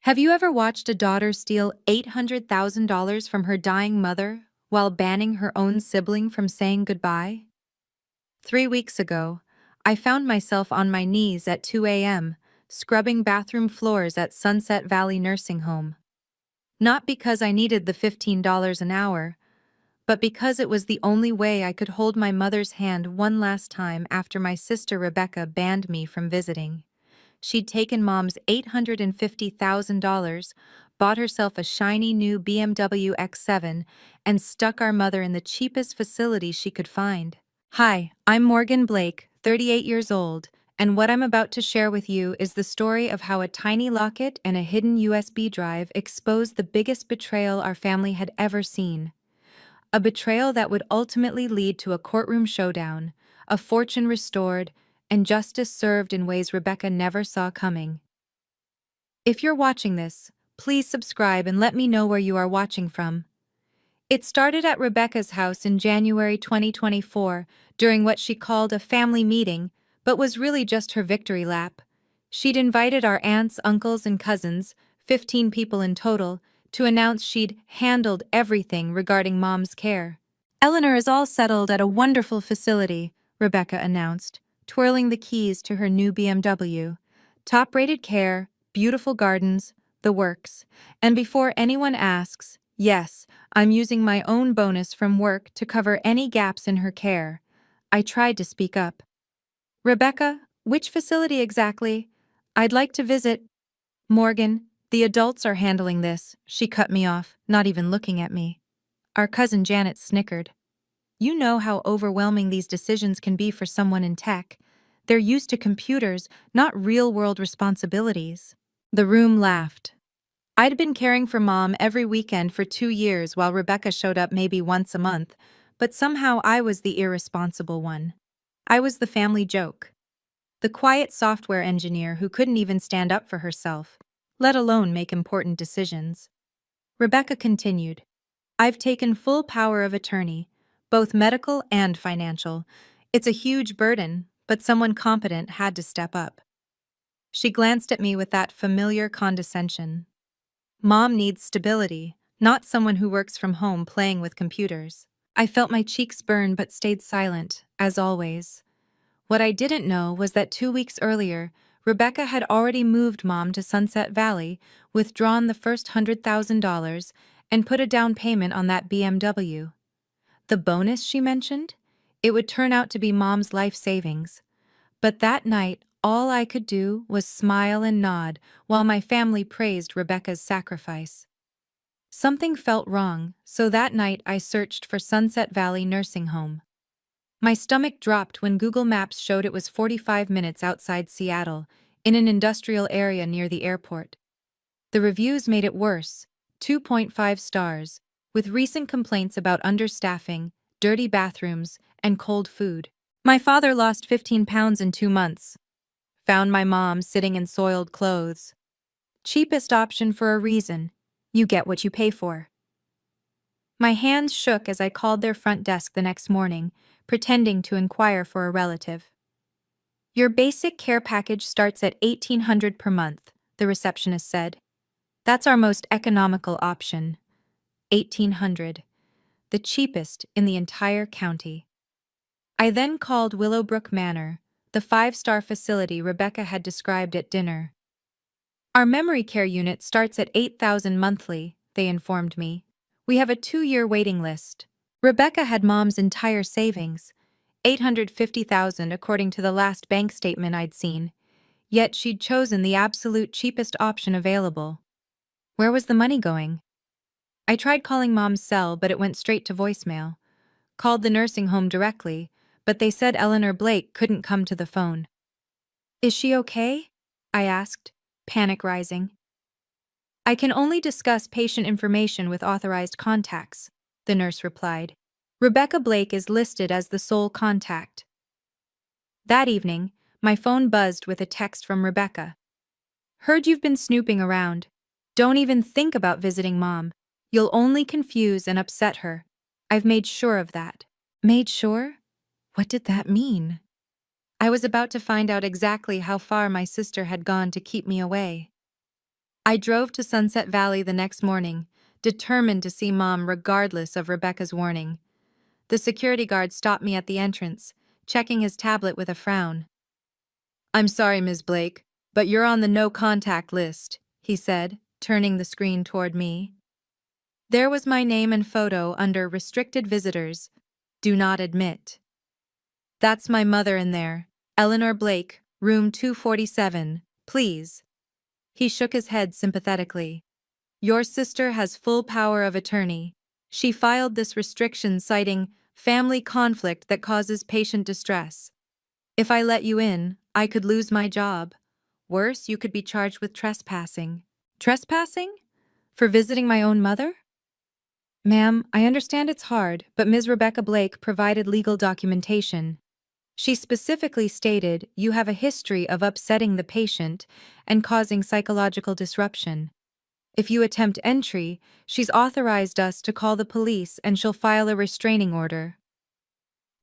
Have you ever watched a daughter steal $800,000 from her dying mother while banning her own sibling from saying goodbye? 3 weeks ago, I found myself on my knees at 2 a.m., scrubbing bathroom floors at Sunset Valley Nursing Home. Not because I needed the $15 an hour, but because it was the only way I could hold my mother's hand one last time after my sister Rebecca banned me from visiting. She'd taken Mom's $850,000, bought herself a shiny new BMW X7, and stuck our mother in the cheapest facility she could find. Hi, I'm Morgan Blake, 38 years old, and what I'm about to share with you is the story of how a tiny locket and a hidden USB drive exposed the biggest betrayal our family had ever seen. A betrayal that would ultimately lead to a courtroom showdown, a fortune restored, and justice served in ways Rebecca never saw coming. If you're watching this, please subscribe and let me know where you are watching from. It started at Rebecca's house in January 2024 during what she called a family meeting, but was really just her victory lap. She'd invited our aunts, uncles, and cousins, 15 people in total, to announce she'd handled everything regarding Mom's care. Eleanor is all settled at a wonderful facility, Rebecca announced, twirling the keys to her new BMW. Top-rated care, beautiful gardens, the works. And before anyone asks, yes, I'm using my own bonus from work to cover any gaps in her care. I tried to speak up. Rebecca, which facility exactly? I'd like to visit. Morgan, the adults are handling this, she cut me off, not even looking at me. Our cousin Janet snickered. You know how overwhelming these decisions can be for someone in tech. They're used to computers, not real-world responsibilities. The room laughed. I'd been caring for Mom every weekend for 2 years while Rebecca showed up maybe once a month, but somehow I was the irresponsible one. I was the family joke. The quiet software engineer who couldn't even stand up for herself, let alone make important decisions. Rebecca continued. I've taken full power of attorney, both medical and financial. It's a huge burden, but someone competent had to step up. She glanced at me with that familiar condescension. Mom needs stability, not someone who works from home playing with computers. I felt my cheeks burn but stayed silent, as always. What I didn't know was that 2 weeks earlier, Rebecca had already moved Mom to Sunset Valley, withdrawn the first $100,000, and put a down payment on that BMW. The bonus she mentioned? It would turn out to be Mom's life savings. But that night, all I could do was smile and nod while my family praised Rebecca's sacrifice. Something felt wrong, so that night I searched for Sunset Valley Nursing Home. My stomach dropped when Google Maps showed it was 45 minutes outside Seattle, in an industrial area near the airport. The reviews made it worse, 2.5 stars, with recent complaints about understaffing, dirty bathrooms, and cold food. My father lost 15 pounds in 2 months. Found my mom sitting in soiled clothes. Cheapest option for a reason. You get what you pay for. My hands shook as I called their front desk the next morning, pretending to inquire for a relative. Your basic care package starts at $1,800 per month, the receptionist said. That's our most economical option. $1,800. The cheapest in the entire county. I then called Willowbrook Manor, the 5-star facility Rebecca had described at dinner. Our memory care unit starts at $8,000 monthly, they informed me. We have a 2-year waiting list. Rebecca had Mom's entire savings, $850,000 according to the last bank statement I'd seen, yet she'd chosen the absolute cheapest option available. Where was the money going? I tried calling Mom's cell, but it went straight to voicemail. Called the nursing home directly, but they said Eleanor Blake couldn't come to the phone. Is she okay? I asked, panic rising. I can only discuss patient information with authorized contacts, the nurse replied. Rebecca Blake is listed as the sole contact. That evening, my phone buzzed with a text from Rebecca. Heard you've been snooping around. Don't even think about visiting Mom. You'll only confuse and upset her. I've made sure of that. Made sure? What did that mean? I was about to find out exactly how far my sister had gone to keep me away. I drove to Sunset Valley the next morning, determined to see Mom regardless of Rebecca's warning. The security guard stopped me at the entrance, checking his tablet with a frown. "I'm sorry, Ms. Blake, but you're on the no-contact list," he said, turning the screen toward me. There was my name and photo under Restricted Visitors. Do not admit. "That's my mother in there. Eleanor Blake, room 247, please." He shook his head sympathetically. "Your sister has full power of attorney. She filed this restriction citing family conflict that causes patient distress. If I let you in, I could lose my job. Worse, you could be charged with trespassing." Trespassing? For visiting my own mother? "Ma'am, I understand it's hard, but Ms. Rebecca Blake provided legal documentation. She specifically stated you have a history of upsetting the patient and causing psychological disruption. If you attempt entry, she's authorized us to call the police and she'll file a restraining order."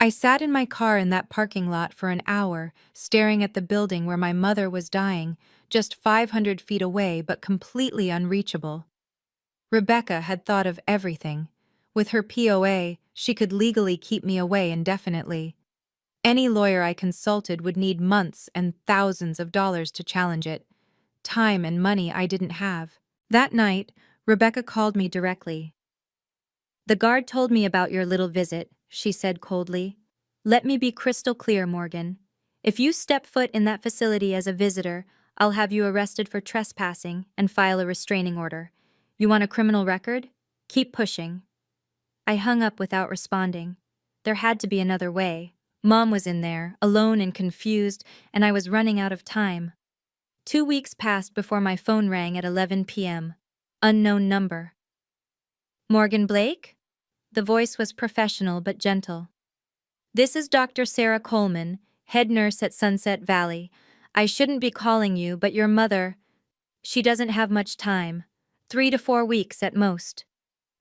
I sat in my car in that parking lot for an hour, staring at the building where my mother was dying, just 500 feet away but completely unreachable. Rebecca had thought of everything. With her POA, she could legally keep me away indefinitely. Any lawyer I consulted would need months and thousands of dollars to challenge it. Time and money I didn't have. That night, Rebecca called me directly. "The guard told me about your little visit," she said coldly. "Let me be crystal clear, Morgan. If you step foot in that facility as a visitor, I'll have you arrested for trespassing and file a restraining order. You want a criminal record? Keep pushing." I hung up without responding. There had to be another way. Mom was in there, alone and confused, and I was running out of time. 2 weeks passed before my phone rang at 11 p.m. Unknown number. "Morgan Blake?" The voice was professional but gentle. "This is Dr. Sarah Coleman, head nurse at Sunset Valley. I shouldn't be calling you, but your mother, she doesn't have much time. 3 to 4 weeks at most."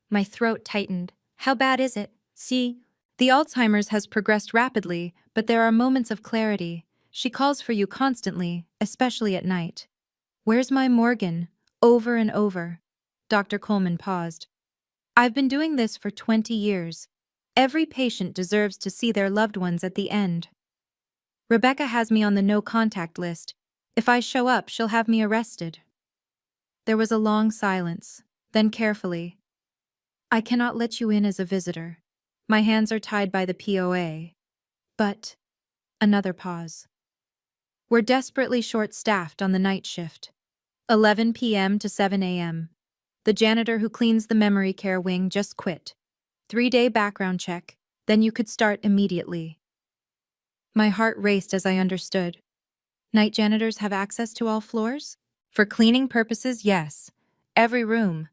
My throat tightened. "How bad is it?" "See, the Alzheimer's has progressed rapidly, but there are moments of clarity. She calls for you constantly, especially at night." "Where's my Morgan?" Over and over. Dr. Coleman paused. "I've been doing this for 20 years. Every patient deserves to see their loved ones at the end. Rebecca has me on the no-contact list. If I show up, she'll have me arrested." There was a long silence. Then carefully, "I cannot let you in as a visitor. My hands are tied by the POA. But—" Another pause. "We're desperately short-staffed on the night shift. 11 p.m. to 7 a.m. The janitor who cleans the memory care wing just quit. 3-day background check, then you could start immediately." My heart raced as I understood. Night janitors have access to all floors? For cleaning purposes, yes. Every room.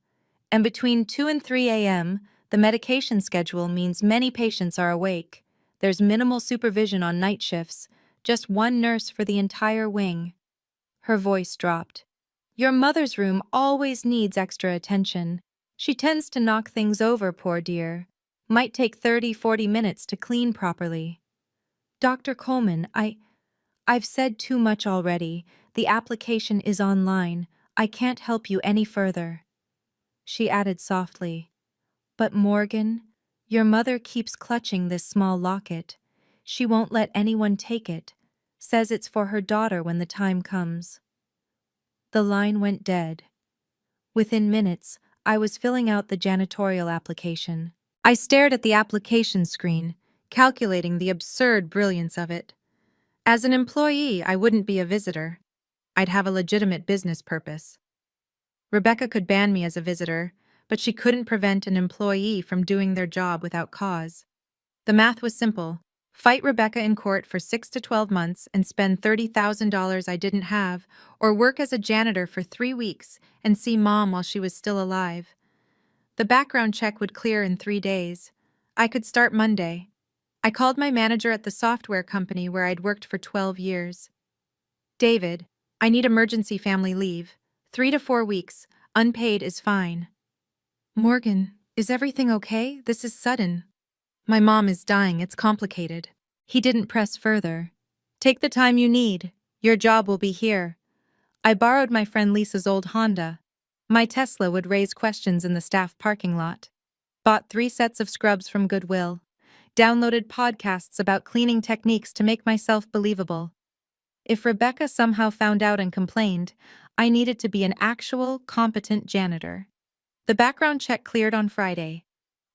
And between 2 and 3 a.m., the medication schedule means many patients are awake. There's minimal supervision on night shifts, just one nurse for the entire wing. Her voice dropped. "Your mother's room always needs extra attention. She tends to knock things over, poor dear. Might take 30-40 minutes to clean properly." "Dr. Coleman, I've said too much already. The application is online. I can't help you any further." She added softly, "But Morgan, your mother keeps clutching this small locket. She won't let anyone take it. Says it's for her daughter when the time comes." The line went dead. Within minutes, I was filling out the janitorial application. I stared at the application screen, calculating the absurd brilliance of it. As an employee, I wouldn't be a visitor. I'd have a legitimate business purpose. Rebecca could ban me as a visitor, but she couldn't prevent an employee from doing their job without cause. The math was simple. Fight Rebecca in court for 6 to 12 months and spend $30,000 I didn't have, or work as a janitor for 3 weeks and see Mom while she was still alive. The background check would clear in 3 days. I could start Monday. I called my manager at the software company where I'd worked for 12 years. "David, I need emergency family leave. 3 to 4 weeks. Unpaid is fine." "Morgan, is everything okay? This is sudden." "My mom is dying. It's complicated." He didn't press further. "Take the time you need. Your job will be here. I borrowed my friend Lisa's old Honda. My Tesla would raise questions in the staff parking lot. Bought 3 sets of scrubs from Goodwill. Downloaded podcasts about cleaning techniques to make myself believable. If Rebecca somehow found out and complained, I needed to be an actual, competent janitor. The background check cleared on Friday.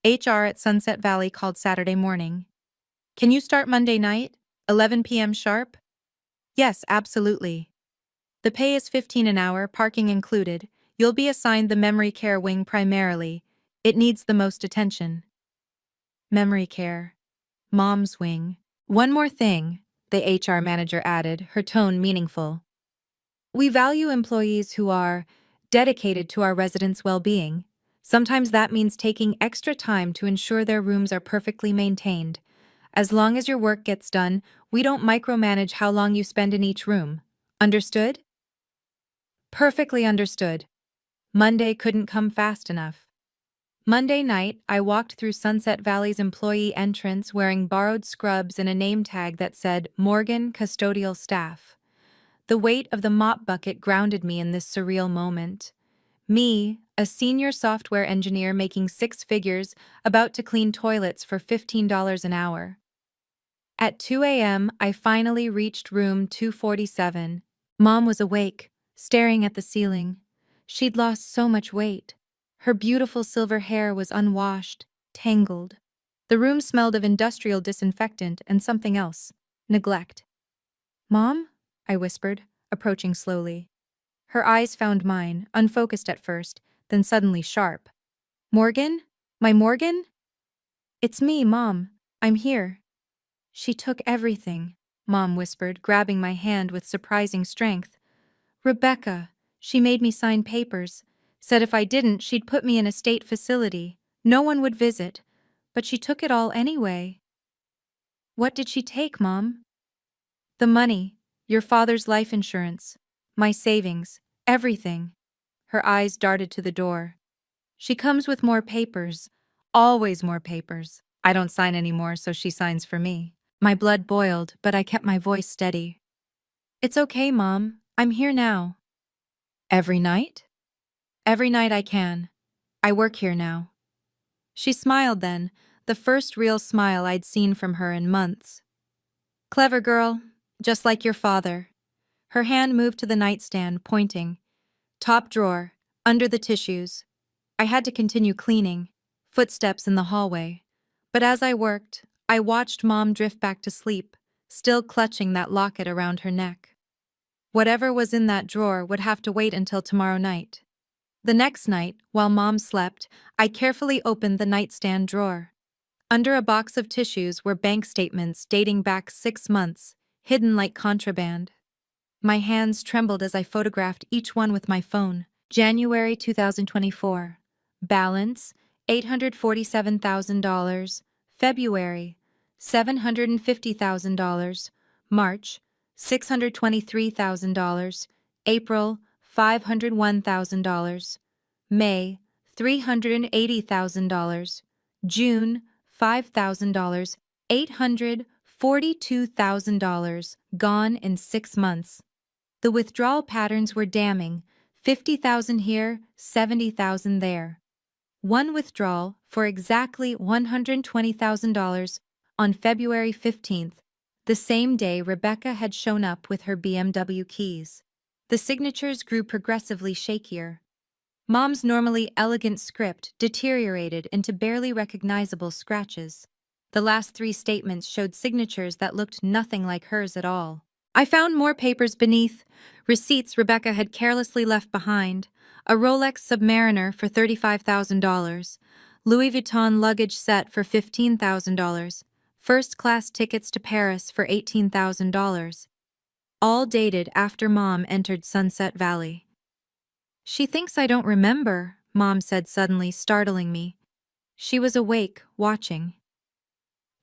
HR at Sunset Valley called Saturday morning. Can you start Monday night? 11 p.m. sharp? Yes, absolutely. The pay is 15 an hour, parking included. You'll be assigned the memory care wing primarily. It needs the most attention. Memory care. Mom's wing. One more thing, the HR manager added, her tone meaningful. We value employees who are dedicated to our residents' well-being. Sometimes that means taking extra time to ensure their rooms are perfectly maintained. As long as your work gets done, we don't micromanage how long you spend in each room. Understood? Perfectly understood. Monday couldn't come fast enough. Monday night, I walked through Sunset Valley's employee entrance wearing borrowed scrubs and a name tag that said Morgan Custodial Staff. The weight of the mop bucket grounded me in this surreal moment. Me, a senior software engineer making 6 figures, about to clean toilets for $15 an hour. At 2 a.m., I finally reached room 247. Mom was awake, staring at the ceiling. She'd lost so much weight. Her beautiful silver hair was unwashed, tangled. The room smelled of industrial disinfectant and something else, neglect. "Mom?" I whispered, approaching slowly. Her eyes found mine, unfocused at first, then suddenly sharp. "Morgan? My Morgan?" "It's me, Mom. I'm here." "She took everything," Mom whispered, grabbing my hand with surprising strength. "Rebecca, she made me sign papers. Said if I didn't, she'd put me in a state facility. No one would visit. But she took it all anyway." "What did she take, Mom?" "The money, your father's life insurance, my savings, everything." Her eyes darted to the door. "She comes with more papers. Always more papers. I don't sign anymore, so she signs for me." My blood boiled, but I kept my voice steady. "It's okay, Mom. I'm here now." "Every night?" "Every night I can. I work here now." She smiled then, the first real smile I'd seen from her in months. "Clever girl, just like your father." Her hand moved to the nightstand, pointing. "Top drawer, under the tissues." I had to continue cleaning, footsteps in the hallway. But as I worked, I watched Mom drift back to sleep, still clutching that locket around her neck. Whatever was in that drawer would have to wait until tomorrow night. The next night, while Mom slept, I carefully opened the nightstand drawer. Under a box of tissues were bank statements dating back 6 months, hidden like contraband. My hands trembled as I photographed each one with my phone. January 2024. Balance, $847,000. February, $750,000. March, $623,000. April, $501,000. May, $380,000. June, $5,000. $842,000 gone in 6 months. The withdrawal patterns were damning. 50,000 here, 70,000 there. One withdrawal for exactly $120,000 on February 15th, the same day Rebecca had shown up with her BMW keys. The signatures grew progressively shakier. Mom's normally elegant script deteriorated into barely recognizable scratches. The last 3 statements showed signatures that looked nothing like hers at all. I found more papers beneath, receipts Rebecca had carelessly left behind, a Rolex Submariner for $35,000, Louis Vuitton luggage set for $15,000, first-class tickets to Paris for $18,000, all dated after Mom entered Sunset Valley. "She thinks I don't remember," Mom said suddenly, startling me. She was awake, watching.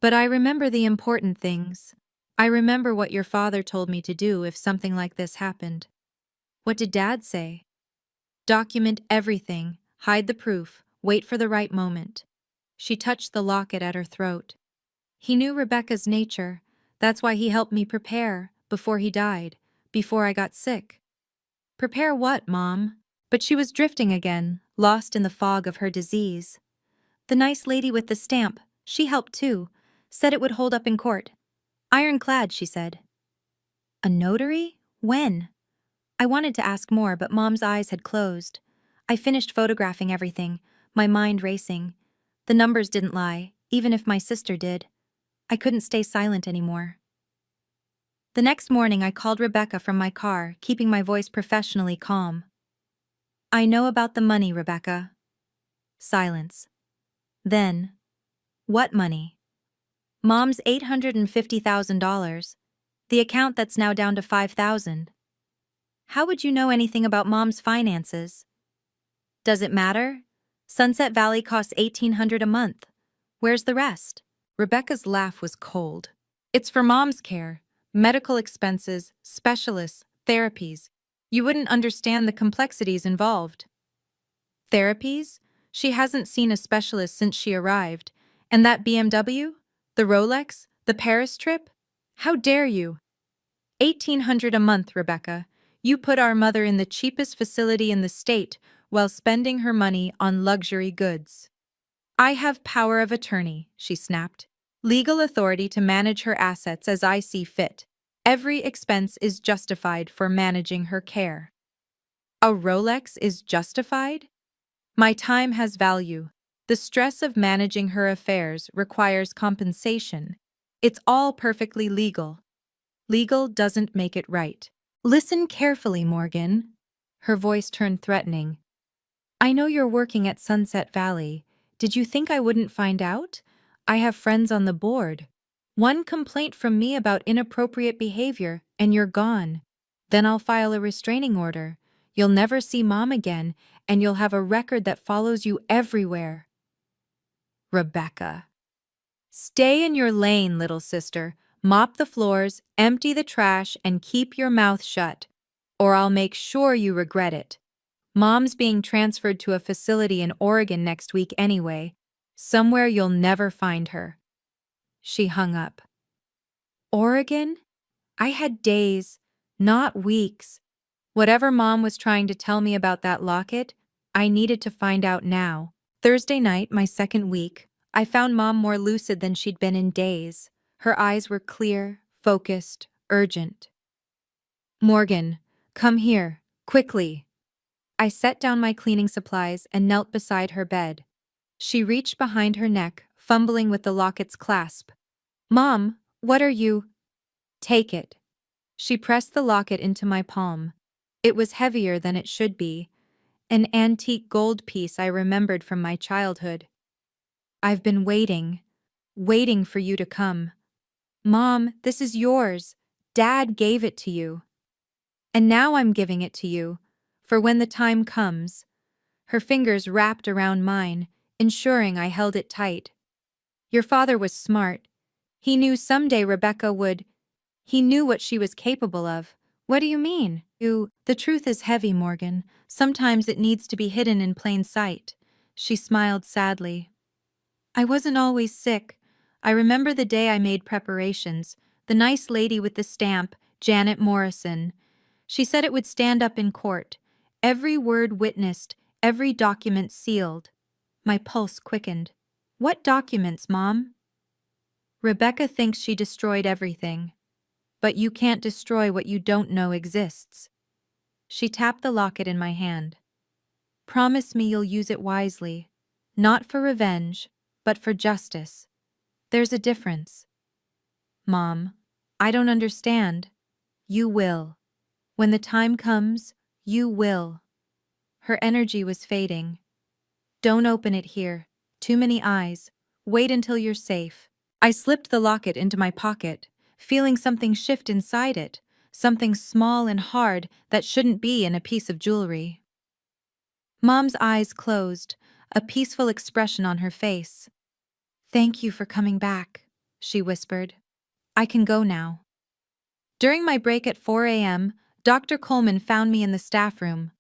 "But I remember the important things. I remember what your father told me to do if something like this happened." "What did Dad say?" "Document everything, hide the proof, wait for the right moment." She touched the locket at her throat. "He knew Rebecca's nature. That's why he helped me prepare, before he died, before I got sick." Prepare what, Mom? But she was drifting again, lost in the fog of her disease. The nice lady with the stamp, she helped too, said it would hold up in court. Ironclad, she said. A notary? When? I wanted to ask more, but Mom's eyes had closed. I finished photographing everything, my mind racing. The numbers didn't lie, even if my sister did. I couldn't stay silent anymore. The next morning, I called Rebecca from my car, keeping my voice professionally calm. I know about the money, Rebecca. Silence. Then, what money? Mom's $850,000. The account that's now down to $5,000. How would you know anything about Mom's finances? Does it matter? Sunset Valley costs $1,800 a month. Where's the rest? Rebecca's laugh was cold. It's for Mom's care, medical expenses, specialists, therapies. You wouldn't understand the complexities involved. Therapies? She hasn't seen a specialist since she arrived. And that BMW? The Rolex? The Paris trip? How dare you? $1,800 a month, Rebecca. You put our mother in the cheapest facility in the state while spending her money on luxury goods. I have power of attorney, she snapped. Legal authority to manage her assets as I see fit. Every expense is justified for managing her care. A Rolex is justified? My time has value. The stress of managing her affairs requires compensation. It's all perfectly legal. Legal doesn't make it right. Listen carefully, Morgan. Her voice turned threatening. I know you're working at Sunset Valley. Did you think I wouldn't find out? I have friends on the board. One complaint from me about inappropriate behavior, and you're gone. Then I'll file a restraining order. You'll never see Mom again, and you'll have a record that follows you everywhere. Rebecca. Stay in your lane, little sister. Mop the floors, empty the trash, and keep your mouth shut, or I'll make sure you regret it. Mom's being transferred to a facility in Oregon next week anyway, somewhere you'll never find her. She hung up. Oregon? I had days, not weeks. Whatever Mom was trying to tell me about that locket, I needed to find out now. Thursday night, my second week, I found Mom more lucid than she'd been in days. Her eyes were clear, focused, urgent. Morgan, come here, quickly. I set down my cleaning supplies and knelt beside her bed. She reached behind her neck, fumbling with the locket's clasp. Mom, what are you? Take it. She pressed the locket into my palm. It was heavier than it should be, an antique gold piece I remembered from my childhood. I've been waiting for you to come. Mom, this is yours. Dad gave it to you. And now I'm giving it to you, for when the time comes. Her fingers wrapped around mine, ensuring I held it tight. Your father was smart. He knew someday Rebecca would. He knew what she was capable of. What do you mean? The truth is heavy, Morgan. Sometimes it needs to be hidden in plain sight. She smiled sadly. I wasn't always sick. I remember the day I made preparations. The nice lady with the stamp, Janet Morrison. She said it would stand up in court. Every word witnessed, every document sealed. My pulse quickened. What documents, Mom? Rebecca thinks she destroyed everything. But you can't destroy what you don't know exists. She tapped the locket in my hand. Promise me you'll use it wisely. Not for revenge, but for justice. There's a difference. Mom, I don't understand. You will. When the time comes, you will. Her energy was fading. Don't open it here. Too many eyes. Wait until you're safe. I slipped the locket into my pocket, feeling something shift inside it, something small and hard that shouldn't be in a piece of jewelry. Mom's eyes closed, a peaceful expression on her face. Thank you for coming back, she whispered. I can go now. During my break at 4 a.m., Dr. Coleman found me in the staff room.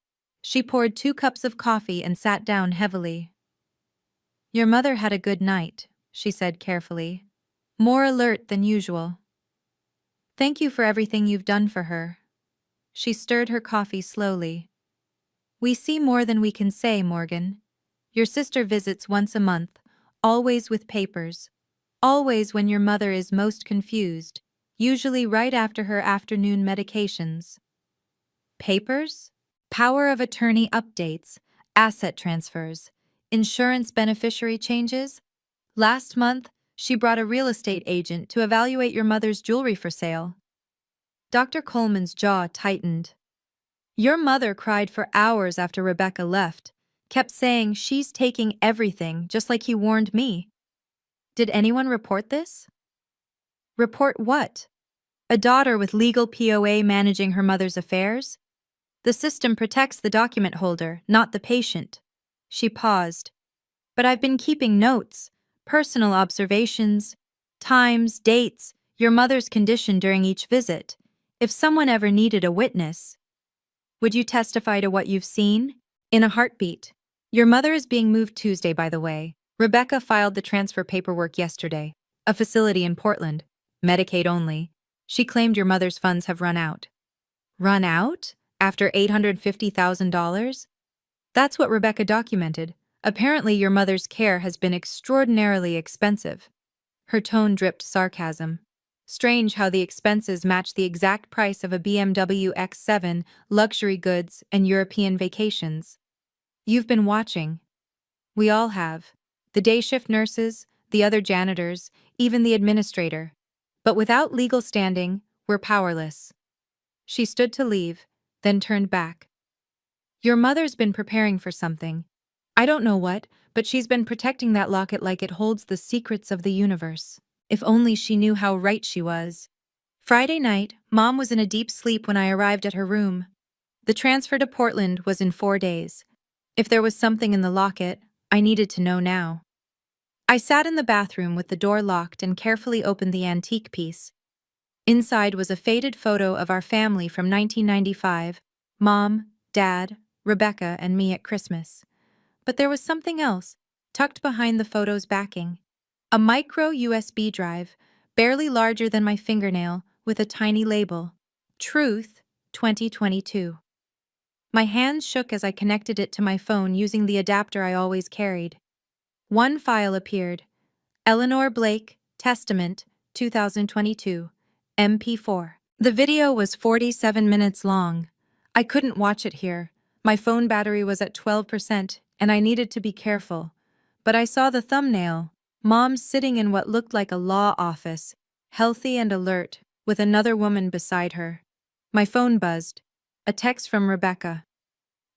She poured 2 cups of coffee and sat down heavily. Your mother had a good night, she said carefully. More alert than usual. Thank you for everything you've done for her. She stirred her coffee slowly. We see more than we can say, Morgan. Your sister visits once a month, always with papers. Always when your mother is most confused, usually right after her afternoon medications. Papers? Power of attorney updates, asset transfers, insurance beneficiary changes. Last month, she brought a real estate agent to evaluate your mother's jewelry for sale. Dr. Coleman's jaw tightened. Your mother cried for hours after Rebecca left, kept saying she's taking everything just like he warned me. Did anyone report this? Report what? A daughter with legal POA managing her mother's affairs? The system protects the document holder, not the patient. She paused. But I've been keeping notes, personal observations, times, dates, your mother's condition during each visit. If someone ever needed a witness, would you testify to what you've seen? In a heartbeat. Your mother is being moved Tuesday, by the way. Rebecca filed the transfer paperwork yesterday. A facility in Portland. Medicaid only. She claimed your mother's funds have run out. Run out? After $850,000? That's what Rebecca documented. Apparently your mother's care has been extraordinarily expensive. Her tone dripped sarcasm. Strange how the expenses match the exact price of a BMW X7, luxury goods, and European vacations. You've been watching. We all have. The day shift nurses, the other janitors, even the administrator. But without legal standing, we're powerless. She stood to leave, then turned back. Your mother's been preparing for something. I don't know what, but she's been protecting that locket like it holds the secrets of the universe. If only she knew how right she was. Friday night, Mom was in a deep sleep when I arrived at her room. The transfer to Portland was in 4 days. If there was something in the locket, I needed to know now. I sat in the bathroom with the door locked and carefully opened the antique piece. Inside was a faded photo of our family from 1995, Mom, Dad, Rebecca, and me at Christmas. But there was something else, tucked behind the photo's backing. A micro USB drive, barely larger than my fingernail, with a tiny label. Truth, 2022. My hands shook as I connected it to my phone using the adapter I always carried. One file appeared. Eleanor Blake, Testament, 2022, MP4. The video was 47 minutes long. I couldn't watch it here. My phone battery was at 12%, and I needed to be careful. But I saw the thumbnail. Mom sitting in what looked like a law office, healthy and alert, with another woman beside her. My phone buzzed. A text from Rebecca.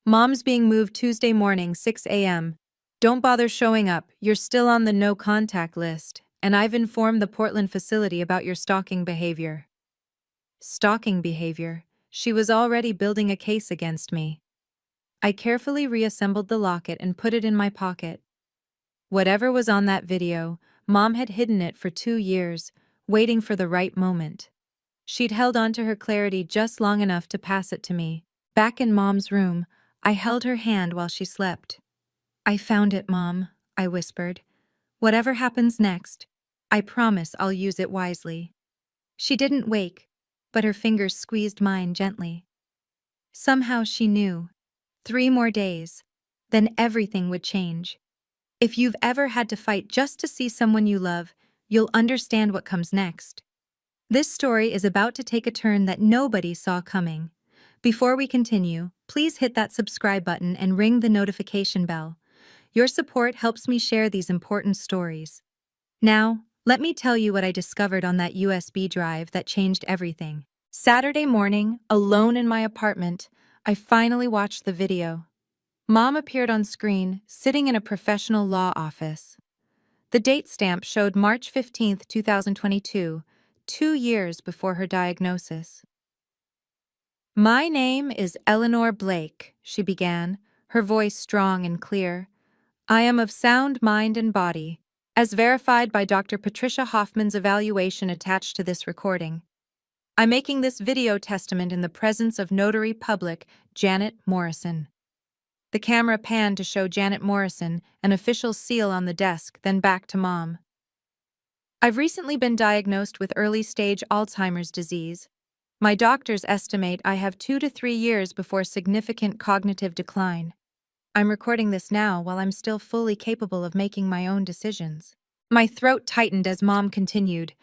Mom's being moved Tuesday morning, 6 a.m. Don't bother showing up, you're still on the no-contact list, and I've informed the Portland facility about your stalking behavior. Stalking behavior? She was already building a case against me. I carefully reassembled the locket and put it in my pocket. Whatever was on that video, Mom had hidden it for 2 years, waiting for the right moment. She'd held on to her clarity just long enough to pass it to me. Back in Mom's room, I held her hand while she slept. I found it, Mom, I whispered. Whatever happens next, I promise I'll use it wisely. She didn't wake, but her fingers squeezed mine gently. Somehow she knew. 3 more days, then everything would change. If you've ever had to fight just to see someone you love, you'll understand what comes next. This story is about to take a turn that nobody saw coming. Before we continue, please hit that subscribe button and ring the notification bell. Your support helps me share these important stories. Now, let me tell you what I discovered on that USB drive that changed everything. Saturday morning, alone in my apartment, I finally watched the video. Mom appeared on screen, sitting in a professional law office. The date stamp showed March 15, 2022, 2 years before her diagnosis. My name is Eleanor Blake, she began, her voice strong and clear. I am of sound mind and body, as verified by Dr. Patricia Hoffman's evaluation attached to this recording. I'm making this video testament in the presence of Notary Public Janet Morrison. The camera panned to show Janet Morrison, an official seal on the desk, then back to Mom. I've recently been diagnosed with early-stage Alzheimer's disease. My doctors estimate I have 2 to 3 years before significant cognitive decline. I'm recording this now while I'm still fully capable of making my own decisions. My throat tightened as Mom continued.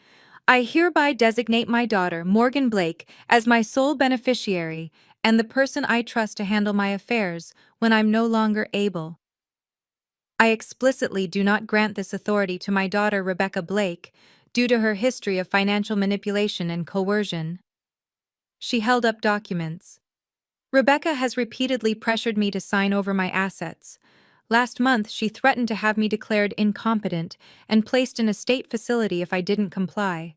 I hereby designate my daughter, Morgan Blake, as my sole beneficiary and the person I trust to handle my affairs when I'm no longer able. I explicitly do not grant this authority to my daughter, Rebecca Blake, due to her history of financial manipulation and coercion. She held up documents. Rebecca has repeatedly pressured me to sign over my assets. Last month, she threatened to have me declared incompetent and placed in a state facility if I didn't comply.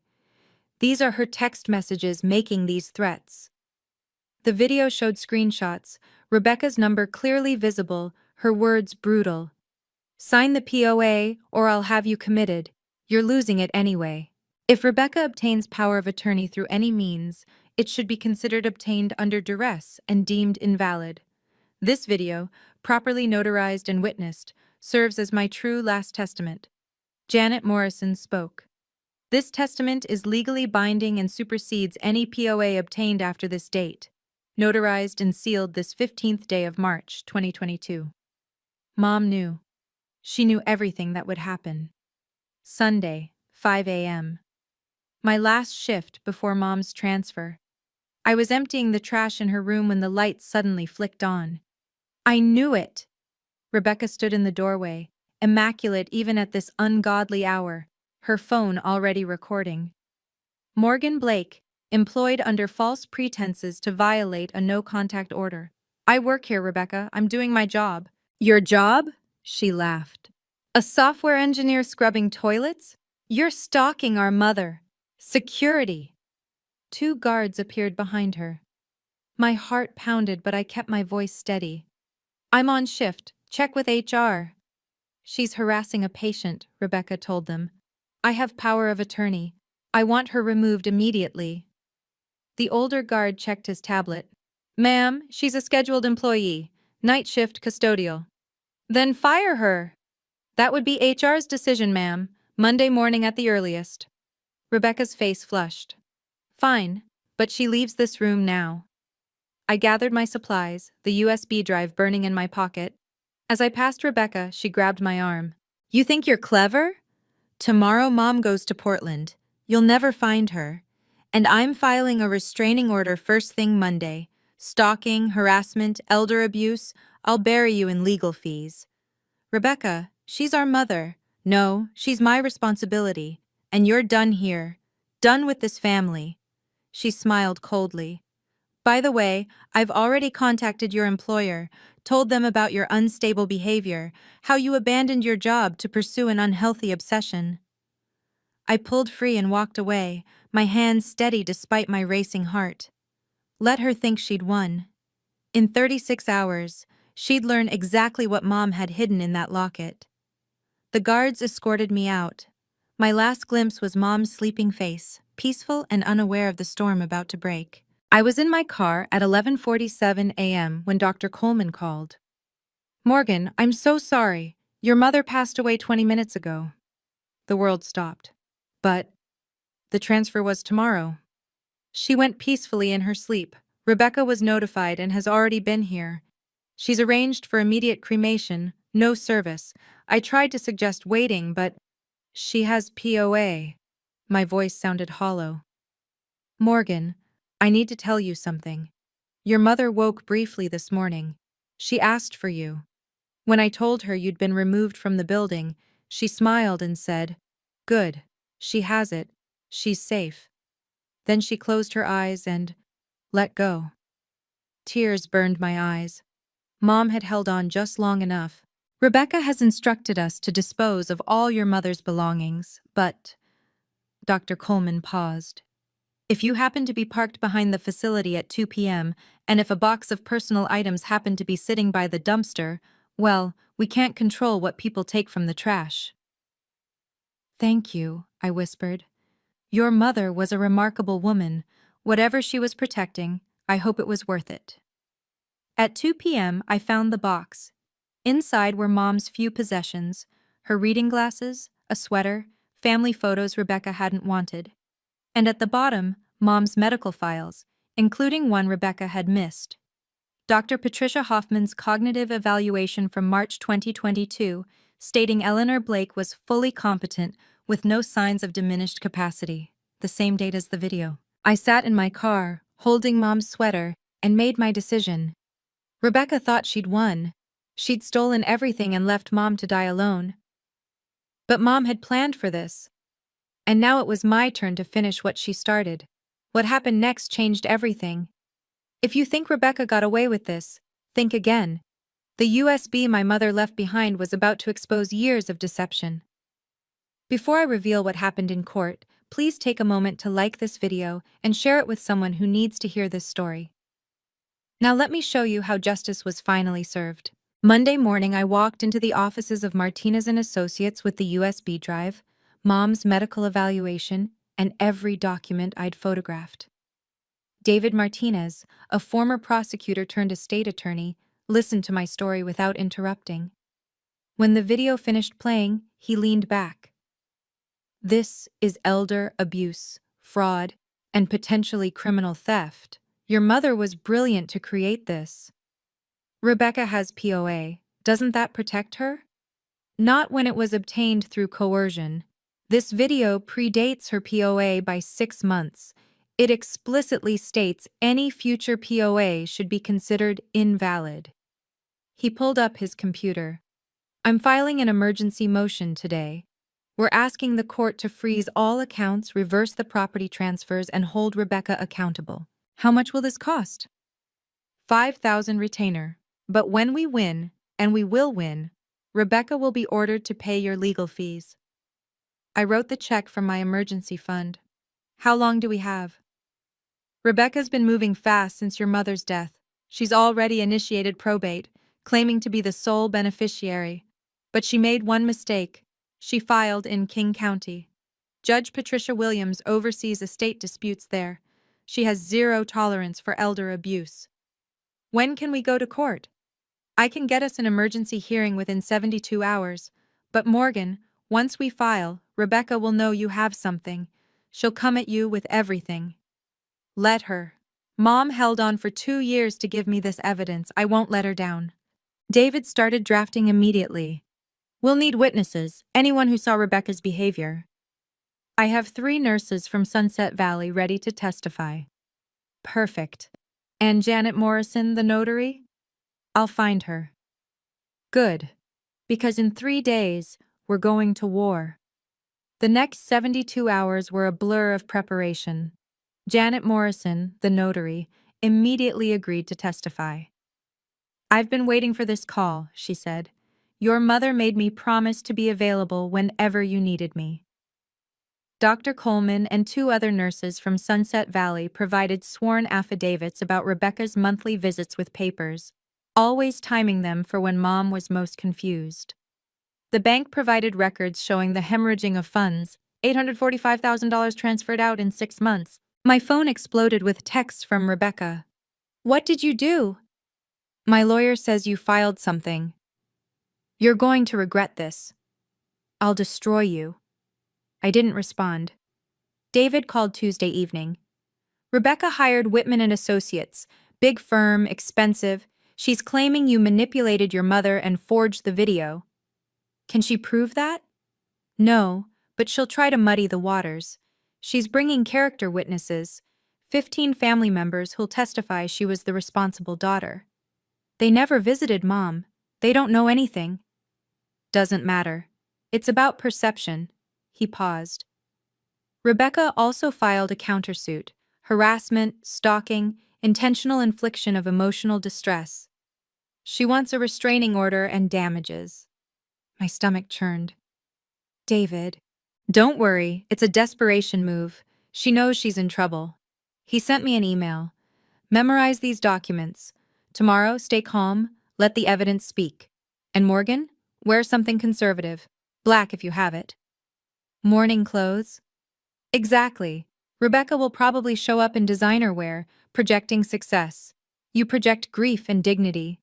These are her text messages making these threats. The video showed screenshots, Rebecca's number clearly visible, her words brutal. Sign the POA or I'll have you committed. You're losing it anyway. If Rebecca obtains power of attorney through any means, it should be considered obtained under duress and deemed invalid. This video, properly notarized and witnessed, serves as my true last testament. Janet Morrison spoke. This testament is legally binding and supersedes any POA obtained after this date. Notarized and sealed this 15th day of March, 2022. Mom knew. She knew everything that would happen. Sunday, 5 a.m. My last shift before Mom's transfer. I was emptying the trash in her room when the lights suddenly flicked on. I knew it! Rebecca stood in the doorway, immaculate even at this ungodly hour, her phone already recording. Morgan Blake, employed under false pretenses to violate a no-contact order. I work here, Rebecca. I'm doing my job. Your job? She laughed. A software engineer scrubbing toilets? You're stalking our mother. Security. 2 guards appeared behind her. My heart pounded, but I kept my voice steady. I'm on shift. Check with HR. She's harassing a patient, Rebecca told them. I have power of attorney. I want her removed immediately. The older guard checked his tablet. Ma'am, she's a scheduled employee. Night shift custodial. Then fire her. That would be HR's decision, ma'am. Monday morning at the earliest. Rebecca's face flushed. Fine, but she leaves this room now. I gathered my supplies, the USB drive burning in my pocket. As I passed Rebecca, she grabbed my arm. You think you're clever? Tomorrow Mom goes to Portland. You'll never find her. And I'm filing a restraining order first thing Monday. Stalking, harassment, elder abuse, I'll bury you in legal fees. Rebecca, she's our mother. No, she's my responsibility. And you're done here. Done with this family. She smiled coldly. By the way, I've already contacted your employer, told them about your unstable behavior, how you abandoned your job to pursue an unhealthy obsession. I pulled free and walked away, my hands steady despite my racing heart. Let her think she'd won. In 36 hours, she'd learn exactly what Mom had hidden in that locket. The guards escorted me out. My last glimpse was Mom's sleeping face, peaceful and unaware of the storm about to break. I was in my car at 11:47 a.m. when Dr. Coleman called. Morgan, I'm so sorry. Your mother passed away 20 minutes ago. The world stopped. But the transfer was tomorrow. She went peacefully in her sleep. Rebecca was notified and has already been here. She's arranged for immediate cremation, no service. I tried to suggest waiting, but she has POA. My voice sounded hollow. Morgan, I need to tell you something. Your mother woke briefly this morning. She asked for you. When I told her you'd been removed from the building, she smiled and said, Good, she has it. She's safe. Then she closed her eyes and let go. Tears burned my eyes. Mom had held on just long enough. Rebecca has instructed us to dispose of all your mother's belongings, but... Dr. Coleman paused. If you happen to be parked behind the facility at 2 p.m., and if a box of personal items happen to be sitting by the dumpster, well, we can't control what people take from the trash. Thank you, I whispered. Your mother was a remarkable woman. Whatever she was protecting, I hope it was worth it. At 2 p.m., I found the box. Inside were Mom's few possessions, her reading glasses, a sweater, family photos Rebecca hadn't wanted. And at the bottom, Mom's medical files, including one Rebecca had missed. Dr. Patricia Hoffman's cognitive evaluation from March 2022, stating Eleanor Blake was fully competent with no signs of diminished capacity, the same date as the video. I sat in my car, holding Mom's sweater, and made my decision. Rebecca thought she'd won. She'd stolen everything and left Mom to die alone. But Mom had planned for this. And now it was my turn to finish what she started. What happened next changed everything. If you think Rebecca got away with this, think again. The USB my mother left behind was about to expose years of deception. Before I reveal what happened in court, please take a moment to like this video and share it with someone who needs to hear this story. Now let me show you how justice was finally served. Monday morning, I walked into the offices of Martinez and Associates with the USB drive, Mom's medical evaluation, and every document I'd photographed. David Martinez, a former prosecutor turned estate attorney, listened to my story without interrupting. When the video finished playing, he leaned back. This is elder abuse, fraud, and potentially criminal theft. Your mother was brilliant to create this. Rebecca has POA. Doesn't that protect her? Not when it was obtained through coercion. This video predates her POA by 6 months. It explicitly states any future POA should be considered invalid. He pulled up his computer. I'm filing an emergency motion today. We're asking the court to freeze all accounts, reverse the property transfers, and hold Rebecca accountable. How much will this cost? $5,000 retainer. But when we win, and we will win, Rebecca will be ordered to pay your legal fees. I wrote the check from my emergency fund. How long do we have? Rebecca's been moving fast since your mother's death. She's already initiated probate, claiming to be the sole beneficiary. But she made one mistake. She filed in King County. Judge Patricia Williams oversees estate disputes there. She has zero tolerance for elder abuse. When can we go to court? I can get us an emergency hearing within 72 hours. But Morgan, once we file, Rebecca will know you have something. She'll come at you with everything. Let her. Mom held on for 2 years to give me this evidence. I won't let her down. David started drafting immediately. We'll need witnesses, anyone who saw Rebecca's behavior. I have 3 nurses from Sunset Valley ready to testify. Perfect. And Janet Morrison, the notary? I'll find her. Good. Because in 3 days, we're going to war. The next 72 hours were a blur of preparation. Janet Morrison, the notary, immediately agreed to testify. I've been waiting for this call, she said. Your mother made me promise to be available whenever you needed me. Dr. Coleman and 2 other nurses from Sunset Valley provided sworn affidavits about Rebecca's monthly visits with papers, always timing them for when Mom was most confused. The bank provided records showing the hemorrhaging of funds, $845,000 transferred out in 6 months. My phone exploded with texts from Rebecca. What did you do? My lawyer says you filed something. You're going to regret this. I'll destroy you. I didn't respond. David called Tuesday evening. Rebecca hired Whitman and Associates, big firm, expensive. She's claiming you manipulated your mother and forged the video. Can she prove that? No, but she'll try to muddy the waters. She's bringing character witnesses, 15 family members who'll testify she was the responsible daughter. They never visited Mom. They don't know anything. Doesn't matter. It's about perception. He paused. Rebecca also filed a countersuit, harassment, stalking, intentional infliction of emotional distress. She wants a restraining order and damages. My stomach churned. David. Don't worry, it's a desperation move. She knows she's in trouble. He sent me an email. Memorize these documents. Tomorrow, stay calm, let the evidence speak. And Morgan, wear something conservative. Black if you have it. Morning clothes? Exactly. Rebecca will probably show up in designer wear, projecting success. You project grief and dignity.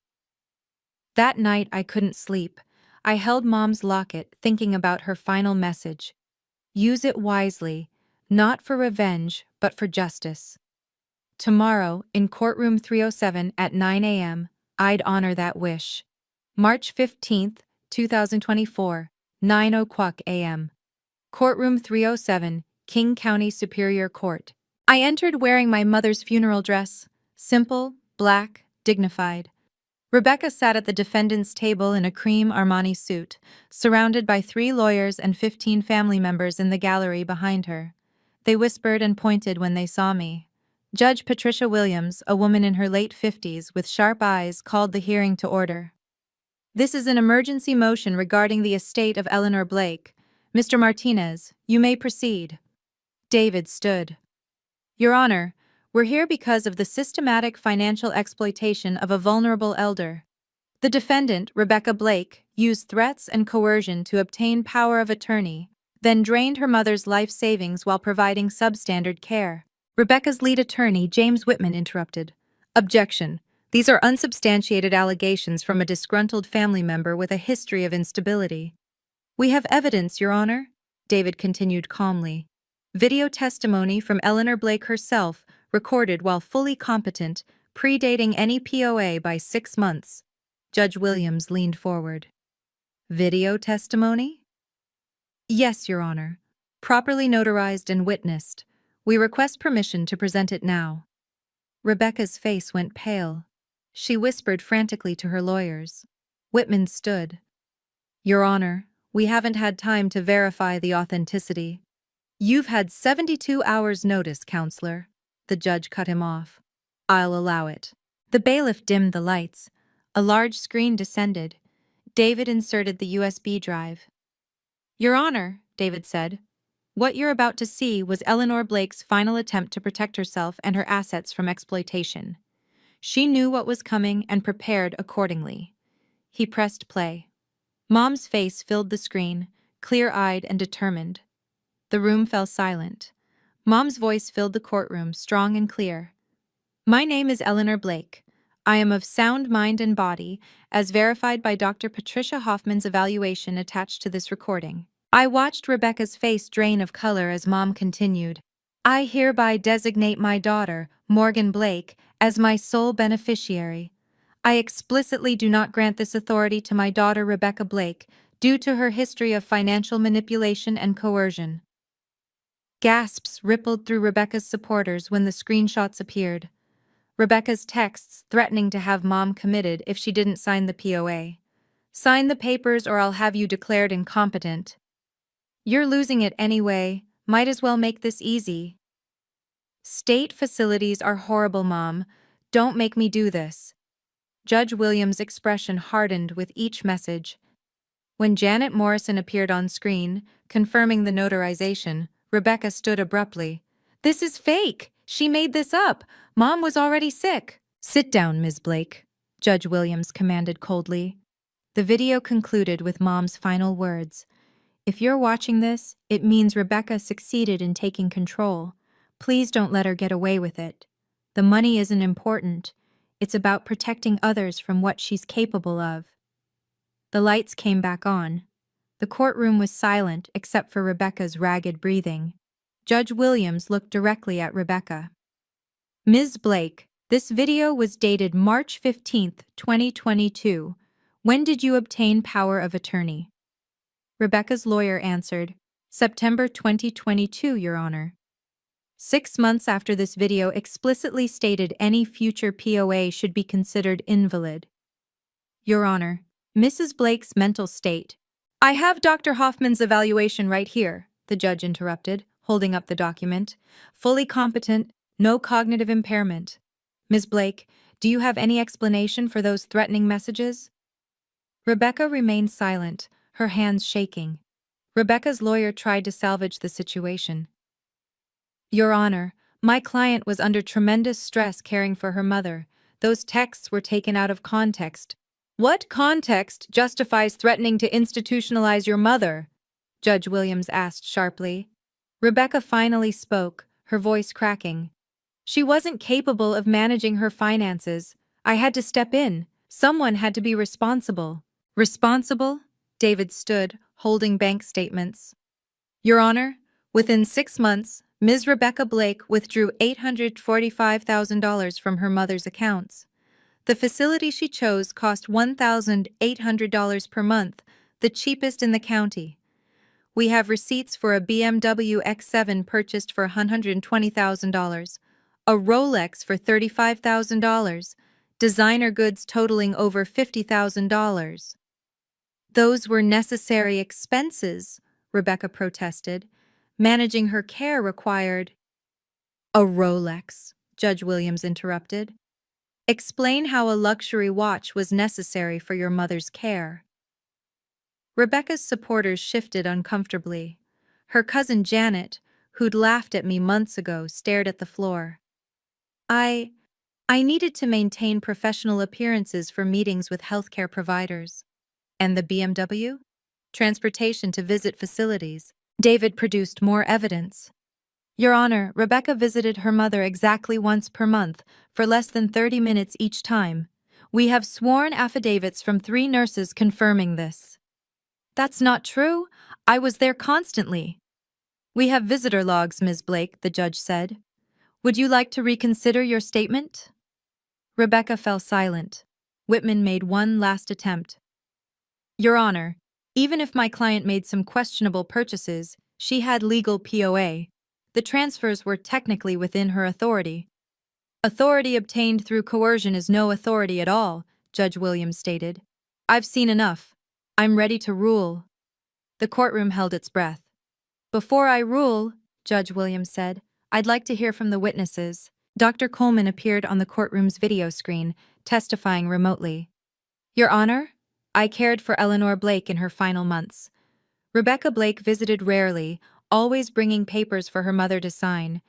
That night I couldn't sleep. I held Mom's locket, thinking about her final message. Use it wisely, not for revenge, but for justice. Tomorrow, in courtroom 307 at 9 a.m., I'd honor that wish. March 15th, 2024, 9 o'clock a.m. Courtroom 307, King County Superior Court. I entered wearing my mother's funeral dress, simple, black, dignified. Rebecca sat at the defendant's table in a cream Armani suit, surrounded by 3 lawyers and 15 family members in the gallery behind her. They whispered and pointed when they saw me. Judge Patricia Williams, a woman in her late 50s with sharp eyes, called the hearing to order. This is an emergency motion regarding the estate of Eleanor Blake. Mr. Martinez, you may proceed. David stood. Your Honor, we're here because of the systematic financial exploitation of a vulnerable elder. The defendant, Rebecca Blake, used threats and coercion to obtain power of attorney, then drained her mother's life savings while providing substandard care. Rebecca's lead attorney, James Whitman, interrupted. Objection. These are unsubstantiated allegations from a disgruntled family member with a history of instability. We have evidence, Your Honor, David continued calmly. Video testimony from Eleanor Blake herself, recorded while fully competent, predating any POA by 6 months. Judge Williams leaned forward. Video testimony? Yes, Your Honor. Properly notarized and witnessed. We request permission to present it now. Rebecca's face went pale. She whispered frantically to her lawyers. Whitman stood. Your Honor, we haven't had time to verify the authenticity. You've had 72 hours notice, Counselor. The judge cut him off. I'll allow it. The bailiff dimmed the lights. A large screen descended. David inserted the USB drive. Your Honor, David said, what you're about to see was Eleanor Blake's final attempt to protect herself and her assets from exploitation. She knew what was coming and prepared accordingly. He pressed play. Mom's face filled the screen, clear-eyed and determined. The room fell silent. Mom's voice filled the courtroom, strong and clear. My name is Eleanor Blake. I am of sound mind and body, as verified by Dr. Patricia Hoffman's evaluation attached to this recording. I watched Rebecca's face drain of color as Mom continued. I hereby designate my daughter, Morgan Blake, as my sole beneficiary. I explicitly do not grant this authority to my daughter Rebecca Blake due to her history of financial manipulation and coercion. Gasps rippled through Rebecca's supporters when the screenshots appeared. Rebecca's texts threatening to have Mom committed if she didn't sign the POA. Sign the papers or I'll have you declared incompetent. You're losing it anyway. Might as well make this easy. State facilities are horrible, Mom. Don't make me do this. Judge Williams' expression hardened with each message. When Janet Morrison appeared on screen, confirming the notarization, Rebecca stood abruptly. This is fake. She made this up. Mom was already sick. Sit down, Ms. Blake, Judge Williams commanded coldly. The video concluded with Mom's final words. If you're watching this, it means Rebecca succeeded in taking control. Please don't let her get away with it. The money isn't important. It's about protecting others from what she's capable of. The lights came back on. The courtroom was silent except for Rebecca's ragged breathing. Judge Williams looked directly at Rebecca. Ms. Blake, this video was dated March 15th, 2022. When did you obtain power of attorney? Rebecca's lawyer answered, September 2022, Your Honor. 6 months after this video explicitly stated any future POA should be considered invalid. Your Honor, Mrs. Blake's mental state. I have Dr. Hoffman's evaluation right here, the judge interrupted, holding up the document. Fully competent, no cognitive impairment. Ms. Blake, do you have any explanation for those threatening messages? Rebecca remained silent, her hands shaking. Rebecca's lawyer tried to salvage the situation. Your Honor, my client was under tremendous stress caring for her mother. Those texts were taken out of context. What context justifies threatening to institutionalize your mother? Judge Williams asked sharply. Rebecca finally spoke, her voice cracking. She wasn't capable of managing her finances. I had to step in. Someone had to be responsible. Responsible? David stood, holding bank statements. Your Honor, within 6 months, Ms. Rebecca Blake withdrew $845,000 from her mother's accounts. The facility she chose cost $1,800 per month, the cheapest in the county. We have receipts for a BMW X7 purchased for $120,000, a Rolex for $35,000, designer goods totaling over $50,000. Those were necessary expenses, Rebecca protested. Managing her care required. A Rolex, Judge Williams interrupted. Explain how a luxury watch was necessary for your mother's care. Rebecca's supporters shifted uncomfortably. Her cousin Janet, who'd laughed at me months ago, stared at the floor. I needed to maintain professional appearances for meetings with healthcare providers. And the BMW? Transportation to visit facilities. David produced more evidence. Your Honor, Rebecca visited her mother exactly once per month, for less than 30 minutes each time. We have sworn affidavits from 3 nurses confirming this. That's not true. I was there constantly. We have visitor logs, Ms. Blake, the judge said. Would you like to reconsider your statement? Rebecca fell silent. Whitman made one last attempt. Your Honor, even if my client made some questionable purchases, she had legal POA. The transfers were technically within her authority. Authority obtained through coercion is no authority at all, Judge Williams stated. I've seen enough. I'm ready to rule. The courtroom held its breath. Before I rule, Judge Williams said, I'd like to hear from the witnesses. Dr. Coleman appeared on the courtroom's video screen, testifying remotely. Your Honor, I cared for Eleanor Blake in her final months. Rebecca Blake visited rarely, always bringing papers for her mother to sign.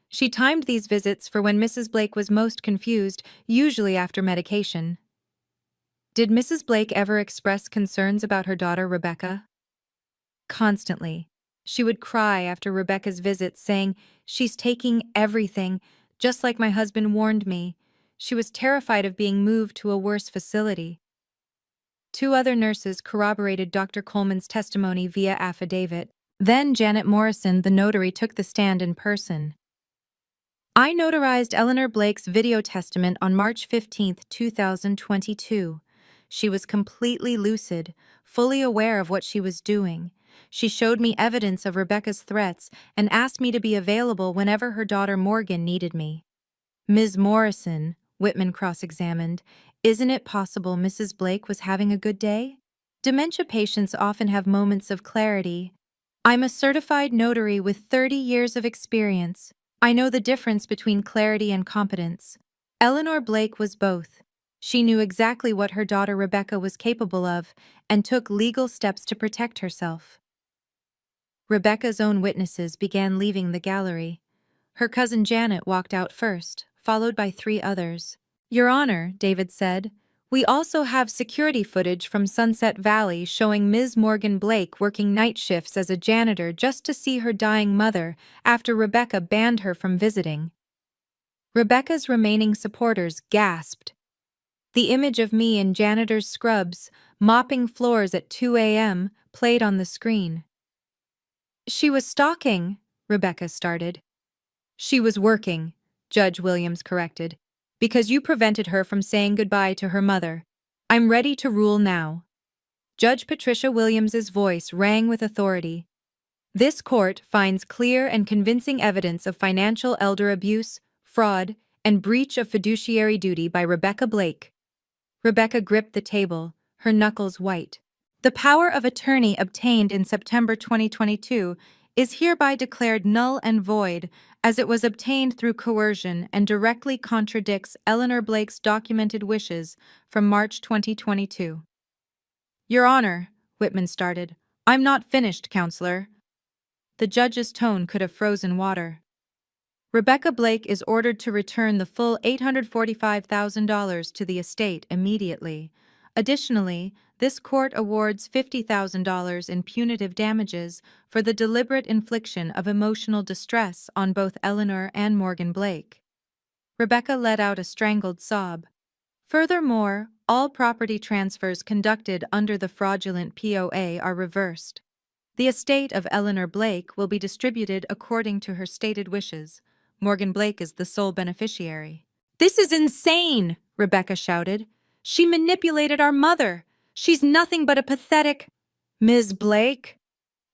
She timed these visits for when Mrs. Blake was most confused, usually after medication. Did Mrs. Blake ever express concerns about her daughter Rebecca? Constantly. She would cry after Rebecca's visits, saying, She's taking everything, just like my husband warned me. She was terrified of being moved to a worse facility. 2 other nurses corroborated Dr. Coleman's testimony via affidavit. Then Janet Morrison, the notary, took the stand in person. I notarized Eleanor Blake's video testament on March 15, 2022. She was completely lucid, fully aware of what she was doing. She showed me evidence of Rebecca's threats and asked me to be available whenever her daughter Morgan needed me. Ms. Morrison, Whitman cross-examined, isn't it possible Mrs. Blake was having a good day? Dementia patients often have moments of clarity. I'm a certified notary with 30 years of experience. I know the difference between clarity and competence. Eleanor Blake was both. She knew exactly what her daughter Rebecca was capable of and took legal steps to protect herself. Rebecca's own witnesses began leaving the gallery. Her cousin Janet walked out first, followed by 3 others. Your Honor, David said, we also have security footage from Sunset Valley showing Ms. Morgan Blake working night shifts as a janitor just to see her dying mother after Rebecca banned her from visiting. Rebecca's remaining supporters gasped. The image of me in janitor's scrubs, mopping floors at 2 a.m., played on the screen. She was stalking, Rebecca started. She was working, Judge Williams corrected, because you prevented her from saying goodbye to her mother. I'm ready to rule now. Judge Patricia Williams's voice rang with authority. This court finds clear and convincing evidence of financial elder abuse, fraud, and breach of fiduciary duty by Rebecca Blake. Rebecca gripped the table, her knuckles white. The power of attorney obtained in September 2022 is hereby declared null and void, as it was obtained through coercion and directly contradicts Eleanor Blake's documented wishes from March 2022. Your Honor, Whitman started. I'm not finished, Counselor. The judge's tone could have frozen water. Rebecca Blake is ordered to return the full $845,000 to the estate immediately. Additionally, this court awards $50,000 in punitive damages for the deliberate infliction of emotional distress on both Eleanor and Morgan Blake. Rebecca let out a strangled sob. Furthermore, all property transfers conducted under the fraudulent POA are reversed. The estate of Eleanor Blake will be distributed according to her stated wishes. Morgan Blake is the sole beneficiary. This is insane, Rebecca shouted. She manipulated our mother. She's nothing but a pathetic— Ms. Blake?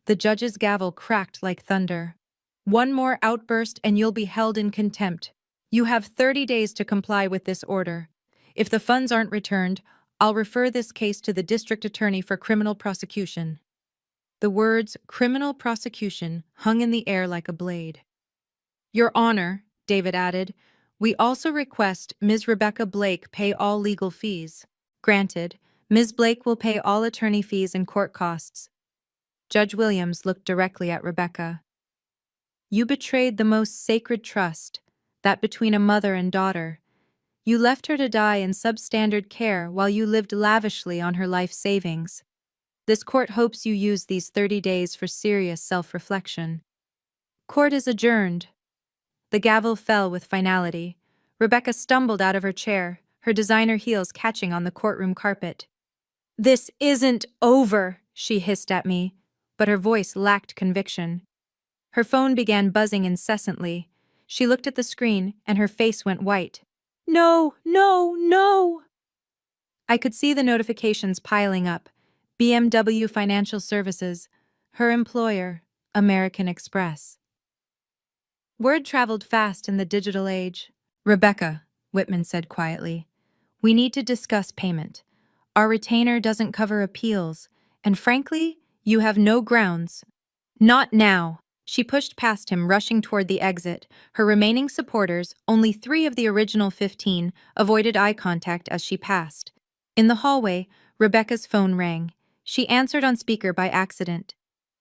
The judge's gavel cracked like thunder. One more outburst and you'll be held in contempt. You have 30 days to comply with this order. If the funds aren't returned, I'll refer this case to the district attorney for criminal prosecution. The words criminal prosecution hung in the air like a blade. Your Honor, David added, we also request Ms. Rebecca Blake pay all legal fees. Granted, Ms. Blake will pay all attorney fees and court costs. Judge Williams looked directly at Rebecca. You betrayed the most sacred trust, that between a mother and daughter. You left her to die in substandard care while you lived lavishly on her life savings. This court hopes you use these 30 days for serious self-reflection. Court is adjourned. The gavel fell with finality. Rebecca stumbled out of her chair, her designer heels catching on the courtroom carpet. This isn't over, she hissed at me, but her voice lacked conviction. Her phone began buzzing incessantly. She looked at the screen, and her face went white. No, no, no! I could see the notifications piling up. BMW Financial Services, her employer, American Express. Word traveled fast in the digital age. Rebecca, Whitman said quietly, we need to discuss payment. Our retainer doesn't cover appeals, and frankly, you have no grounds. Not now. She pushed past him, rushing toward the exit. Her remaining supporters, only 3 of the original 15, avoided eye contact as she passed. In the hallway, Rebecca's phone rang. She answered on speaker by accident.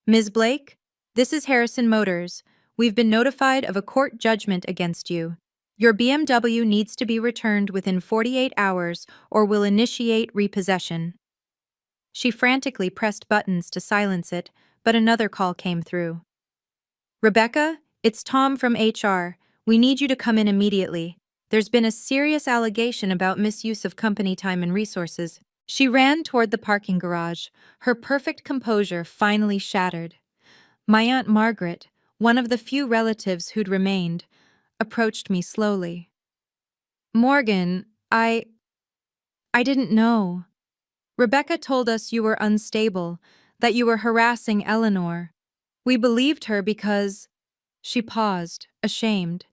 Ms. Blake, this is Harrison Motors. We've been notified of a court judgment against you. Your BMW needs to be returned within 48 hours or we'll initiate repossession. She frantically pressed buttons to silence it, but another call came through. Rebecca, it's Tom from HR. We need you to come in immediately. There's been a serious allegation about misuse of company time and resources. She ran toward the parking garage, her perfect composure finally shattered. My Aunt Margaret, one of the few relatives who'd remained, approached me slowly. Morgan, I didn't know. Rebecca told us you were unstable, that you were harassing Eleanor. We believed her because— She paused, ashamed.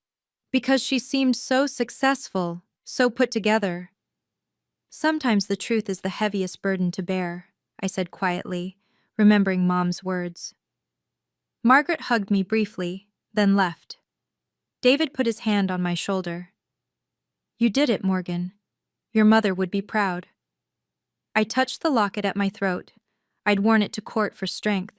Because she seemed so successful, so put together. Sometimes the truth is the heaviest burden to bear, I said quietly, remembering Mom's words. Margaret hugged me briefly, then left. David put his hand on my shoulder. You did it, Morgan. Your mother would be proud. I touched the locket at my throat. I'd worn it to court for strength.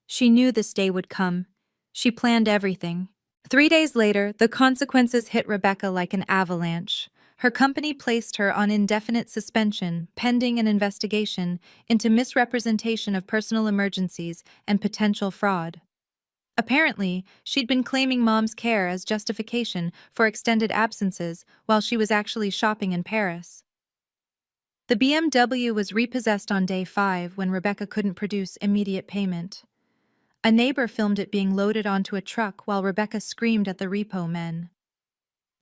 She knew this day would come. She planned everything. 3 days later, the consequences hit Rebecca like an avalanche. Her company placed her on indefinite suspension, pending an investigation into misrepresentation of personal emergencies and potential fraud. Apparently, she'd been claiming Mom's care as justification for extended absences while she was actually shopping in Paris. The BMW was repossessed on day 5 when Rebecca couldn't produce immediate payment. A neighbor filmed it being loaded onto a truck while Rebecca screamed at the repo men.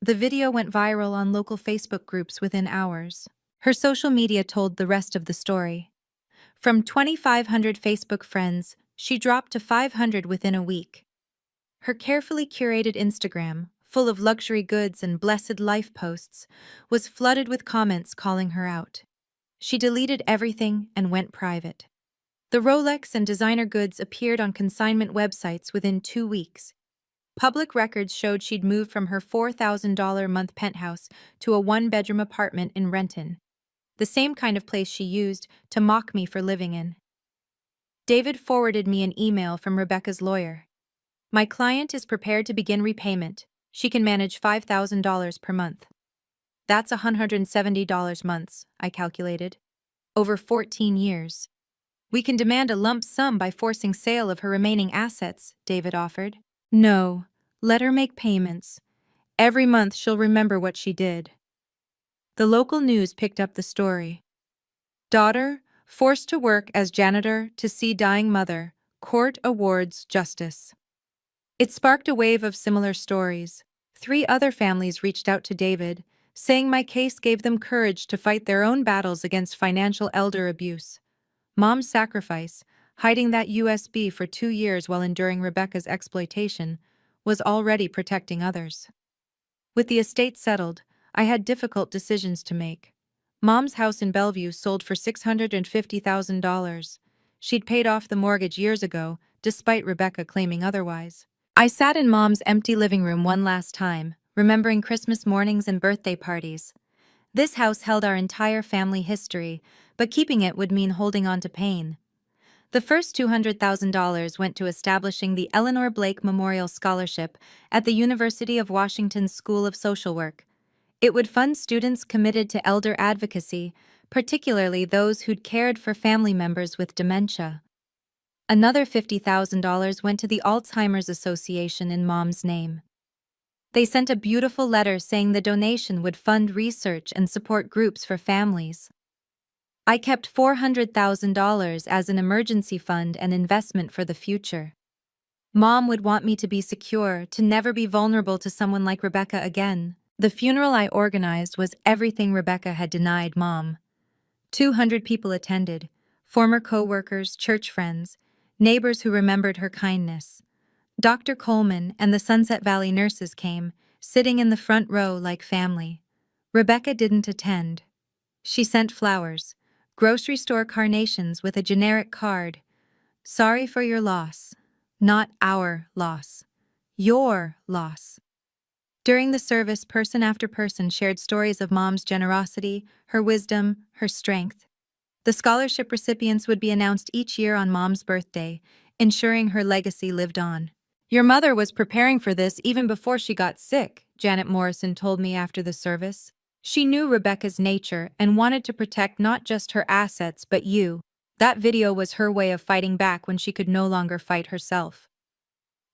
The video went viral on local Facebook groups within hours. Her social media told the rest of the story. From 2,500 Facebook friends, she dropped to 500 within a week. Her carefully curated Instagram, full of luxury goods and blessed life posts, was flooded with comments calling her out. She deleted everything and went private. The Rolex and designer goods appeared on consignment websites within 2 weeks. Public records showed she'd moved from her $4,000-a-month penthouse to a 1-bedroom apartment in Renton, the same kind of place she used to mock me for living in. David forwarded me an email from Rebecca's lawyer. My client is prepared to begin repayment. She can manage $5,000 per month. That's $170 months, I calculated. Over 14 years. We can demand a lump sum by forcing sale of her remaining assets, David offered. No, let her make payments. Every month she'll remember what she did. The local news picked up the story. Daughter, forced to work as janitor to see dying mother, Court awards justice. It sparked a wave of similar stories. 3 other families reached out to David, saying my case gave them courage to fight their own battles against financial elder abuse. Mom's sacrifice, hiding that USB for 2 years while enduring Rebecca's exploitation, was already protecting others. With the estate settled, I had difficult decisions to make. Mom's house in Bellevue sold for $650,000. She'd paid off the mortgage years ago, despite Rebecca claiming otherwise. I sat in Mom's empty living room one last time, remembering Christmas mornings and birthday parties. This house held our entire family history, but keeping it would mean holding on to pain. The first $200,000 went to establishing the Eleanor Blake Memorial Scholarship at the University of Washington's School of Social Work. It would fund students committed to elder advocacy, particularly those who'd cared for family members with dementia. Another $50,000 went to the Alzheimer's Association in Mom's name. They sent a beautiful letter saying the donation would fund research and support groups for families. I kept $400,000 as an emergency fund and investment for the future. Mom would want me to be secure, to never be vulnerable to someone like Rebecca again. The funeral I organized was everything Rebecca had denied Mom. 200 people attended, former co-workers, church friends, neighbors who remembered her kindness. Dr. Coleman and the Sunset Valley nurses came, sitting in the front row like family. Rebecca didn't attend. She sent flowers, grocery store carnations with a generic card. Sorry for your loss. Not our loss. Your loss. During the service, person after person shared stories of Mom's generosity, her wisdom, her strength. The scholarship recipients would be announced each year on Mom's birthday, ensuring her legacy lived on. Your mother was preparing for this even before she got sick, Janet Morrison told me after the service. She knew Rebecca's nature and wanted to protect not just her assets but you. That video was her way of fighting back when she could no longer fight herself.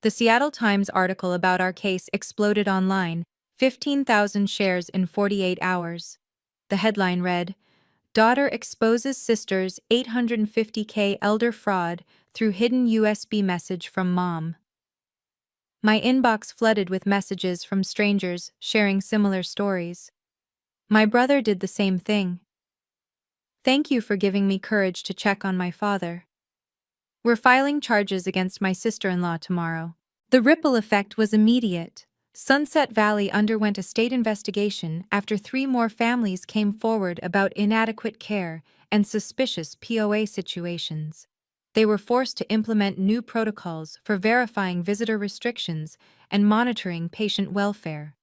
The Seattle Times article about our case exploded online, 15,000 shares in 48 hours. The headline read, "Daughter exposes sister's $850K elder fraud through hidden USB message from Mom." My inbox flooded with messages from strangers sharing similar stories. My brother did the same thing. "Thank you for giving me courage to check on my father. We're filing charges against my sister-in-law tomorrow." The ripple effect was immediate. Sunset Valley underwent a state investigation after 3 more families came forward about inadequate care and suspicious POA situations. They were forced to implement new protocols for verifying visitor restrictions and monitoring patient welfare.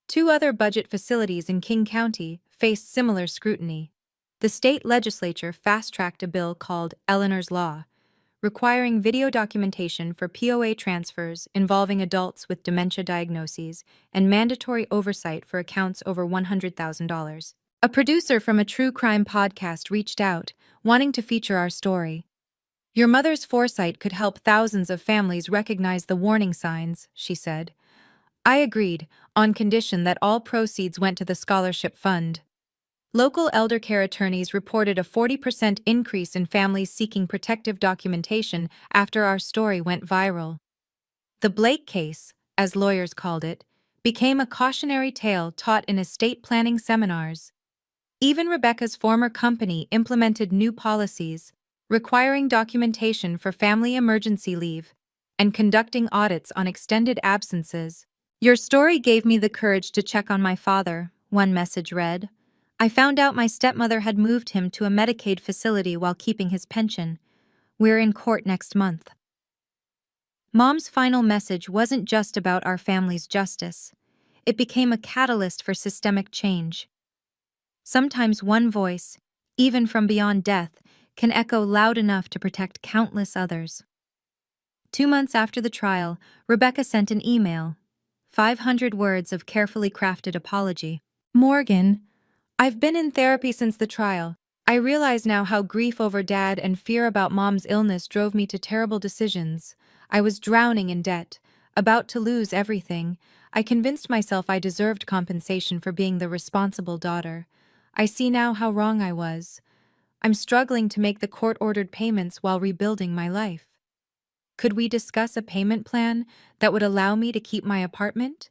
2 other budget facilities in King County faced similar scrutiny. The state legislature fast-tracked a bill called Eleanor's Law, requiring video documentation for POA transfers involving adults with dementia diagnoses and mandatory oversight for accounts over $100,000. A producer from a true crime podcast reached out, wanting to feature our story. "Your mother's foresight could help thousands of families recognize the warning signs," she said. I agreed, on condition that all proceeds went to the scholarship fund. Local eldercare attorneys reported a 40% increase in families seeking protective documentation after our story went viral. The Blake case, as lawyers called it, became a cautionary tale taught in estate planning seminars. Even Rebecca's former company implemented new policies, requiring documentation for family emergency leave and conducting audits on extended absences. "Your story gave me the courage to check on my father," one message read. "I found out my stepmother had moved him to a Medicaid facility while keeping his pension. We're in court next month." Mom's final message wasn't just about our family's justice. It became a catalyst for systemic change. Sometimes one voice, even from beyond death, can echo loud enough to protect countless others. 2 months after the trial, Rebecca sent an email. 500 words of carefully crafted apology. "Morgan, I've been in therapy since the trial. I realize now how grief over Dad and fear about Mom's illness drove me to terrible decisions. I was drowning in debt, about to lose everything. I convinced myself I deserved compensation for being the responsible daughter. I see now how wrong I was. I'm struggling to make the court-ordered payments while rebuilding my life. Could we discuss a payment plan that would allow me to keep my apartment?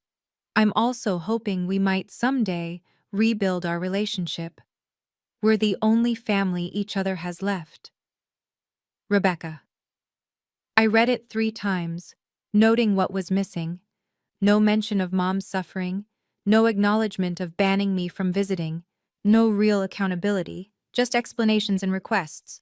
I'm also hoping we might someday rebuild our relationship. We're the only family each other has left. Rebecca. I read it 3 times, noting what was missing. No mention of mom's suffering, no acknowledgement of banning me from visiting, no real accountability, just explanations and requests.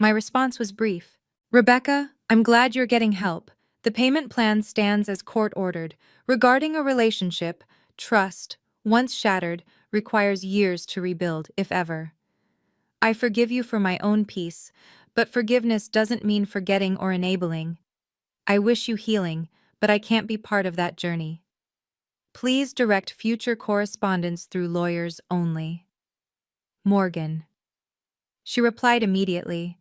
My response was brief. Rebecca, I'm glad you're getting help. The payment plan stands as court-ordered. Regarding a relationship, trust, once shattered, requires years to rebuild, if ever. I forgive you for my own peace, but forgiveness doesn't mean forgetting or enabling. I wish you healing, but I can't be part of that journey. Please direct future correspondence through lawyers only. Morgan. She replied immediately.